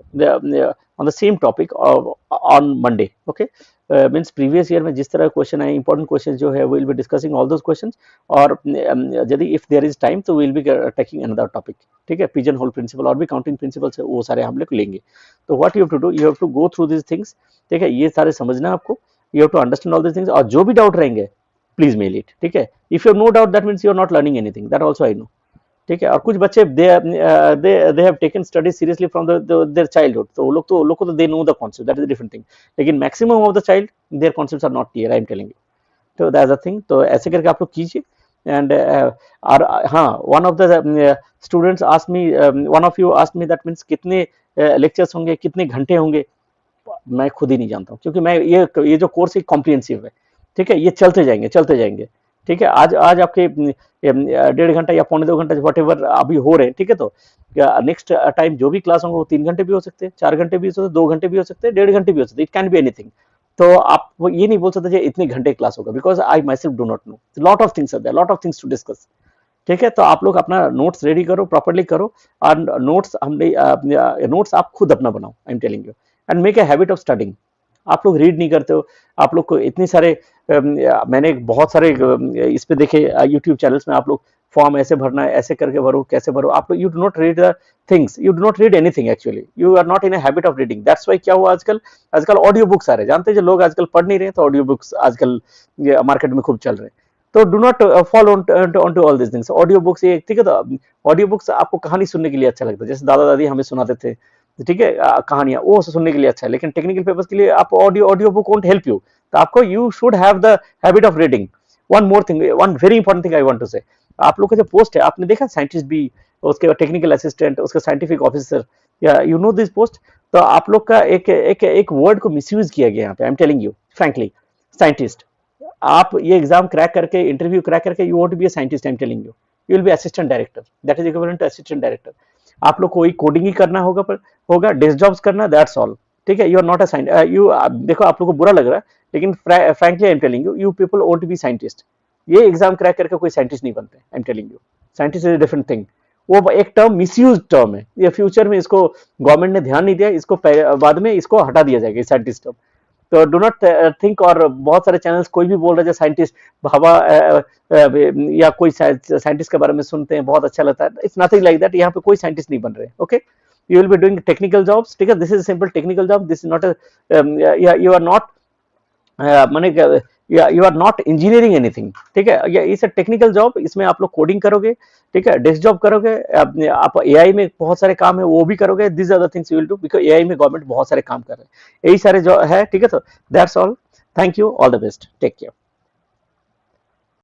on the same topic on Monday. Okay, means previous year में जिस तरह क्वेश्चन आए, इंपॉर्टेंट क्वेश्चन जो है, will be discussing all those question, और यदि इफ देयर इज टाइम तो will be taking another topic, ठीक है। पिजन होल प्रिंसिपल और भी काउंटिंग प्रिंसिपल्स है, वो सारे हम लोग लेंगे। तो what you have to do, you have to go through this things, ठीक है, ये सारे समझना आपको, you have to understand all this things, और जो भी डाउट रहेंगे प्लीज मेल इट, ठीक है। If you no doubt that means you are not learning anything, that also I know, ठीक है। और कुछ बच्चे they have taken study seriously from their childhood, तो वो लोग को तो they know the concept, that is a different thing, लेकिन maximum of the child their concepts are not clear, I am telling you. तो दैट्स अ थिंग, तो ऐसे करके आप लोग कीजिए। एंड और हाँ, one of the students asked me, one of you asked me, that means कितने लेक्चर्स होंगे, कितने घंटे होंगे, मैं खुद ही नहीं जानता हूँ, क्योंकि मैं ये जो कोर्स है कॉम्प्रिहेंसिव है, ठीक है, ये चलते जाएंगे, ठीक है। आज आपके 1.5 घंटा या 1.25 घंटा वट एवर अभी हो रहे हैं, ठीक है। तो नेक्स्ट टाइम जो भी क्लास होंगे वो 3 घंटे भी हो सकते हैं, 4 घंटे भी हो सकते हैं, 2 घंटे भी हो सकते हैं, 1.5 घंटे भी हो सकते हैं, इट कैन बी एनीथिंग। तो आप वो ये नहीं बोल सकते इतने घंटे क्लास होगा, because I myself do not know, lot of things are there, lot of things to discuss, ठीक है। तो आप लोग अपना नोट्स रेडी करो, प्रॉपर्ली करो, और नोट्स आप खुद अपना बनाओ, आई am telling you, and make a habit of studying. आप लोग रीड नहीं करते हो, आप लोग को इतने सारे मैंने बहुत सारे इस पे देखे यूट्यूब चैनल्स में, आप लोग फॉर्म ऐसे भरना है, ऐसे करके भरो, कैसे भरो, आप लोग you do not read the things, you do not read anything, actually you are not in a habit of reading, that's why क्या हुआ आजकल ऑडियो बुक्स आ रहे हैं, जानते हैं जो लोग आजकल पढ़ नहीं रहे, तो ऑडियो बुक्स आजकल मार्केट में खूब चल रहे हैं। तो do not follow on to all this things, audio books, ये ठीक है। तो ऑडियो बुक्स आपको कहानी सुनने के लिए अच्छा लगता है, जैसे दादा दादी हमें सुनाते थे, ठीक है, कहानियां, वो सुनने के लिए अच्छा है, लेकिन टेक्निकल पेपर्स के लिए आप audio book won't help you, तो आपको you should have the habit of reading. One more thing, one very important thing I want to say, आप लोग का जो पोस्ट है, आपने देखा साइंटिस्ट भी, उसके टेक्निकल असिस्टेंट, उसका साइंटिफिक ऑफिसर, या यू नो दिस पोस्ट, तो आप लोग का एक वर्ड को मिसयूज किया गया यहाँ पे, I am telling you frankly, scientist. आप ये एग्जाम क्रैक करके, इंटरव्यू क्रैक करके, you want to be a scientist, I am telling you, you will be assistant director, that is equivalent to assistant director. आप लोग को वही coding ही करना होगा, डेस्क जॉब्स करना, दैट्स ऑल, ठीक है। You are not a scientist, you देखो आप लोग को बुरा लग रहा है, लेकिन frankly I am telling you, you people want to be scientist, ये एग्जाम क्रैक करके कोई साइंटिस्ट नहीं बनते, I am telling you, scientist is a different thing. वो एक टर्म मिसयूज टर्म है, ये फ्यूचर में इसको गवर्नमेंट ने ध्यान नहीं दिया, इसको बाद में इसको हटा दिया जाएगा, साइंटिस्ट टर्म। तो डू नॉट थिंक, और बहुत सारे चैनल्स कोई भी बोल रहे हैं साइंटिस्ट, भावा या कोई साइंटिस्ट के बारे में सुनते हैं, बहुत अच्छा लगता है, इट्स नथिंग लाइक दैट, यहाँ पे कोई साइंटिस्ट नहीं बन रहे, okay. You will be doing technical jobs, ठीक है, this is simple technical job, this is not you are not माने you are not engineering anything, ठीक है, ये इस टेक्निकल जॉब, इसमें आप लोग कोडिंग करोगे, ठीक है, डेस्क जॉब करोगे, आप एआई में बहुत सारे काम है वो भी करोगे, this are the things you will do, because AI में गवर्नमेंट बहुत सारे काम कर रहे हैं, यही सारे जो है, ठीक है। तो that's all, thank you, all the best, take care.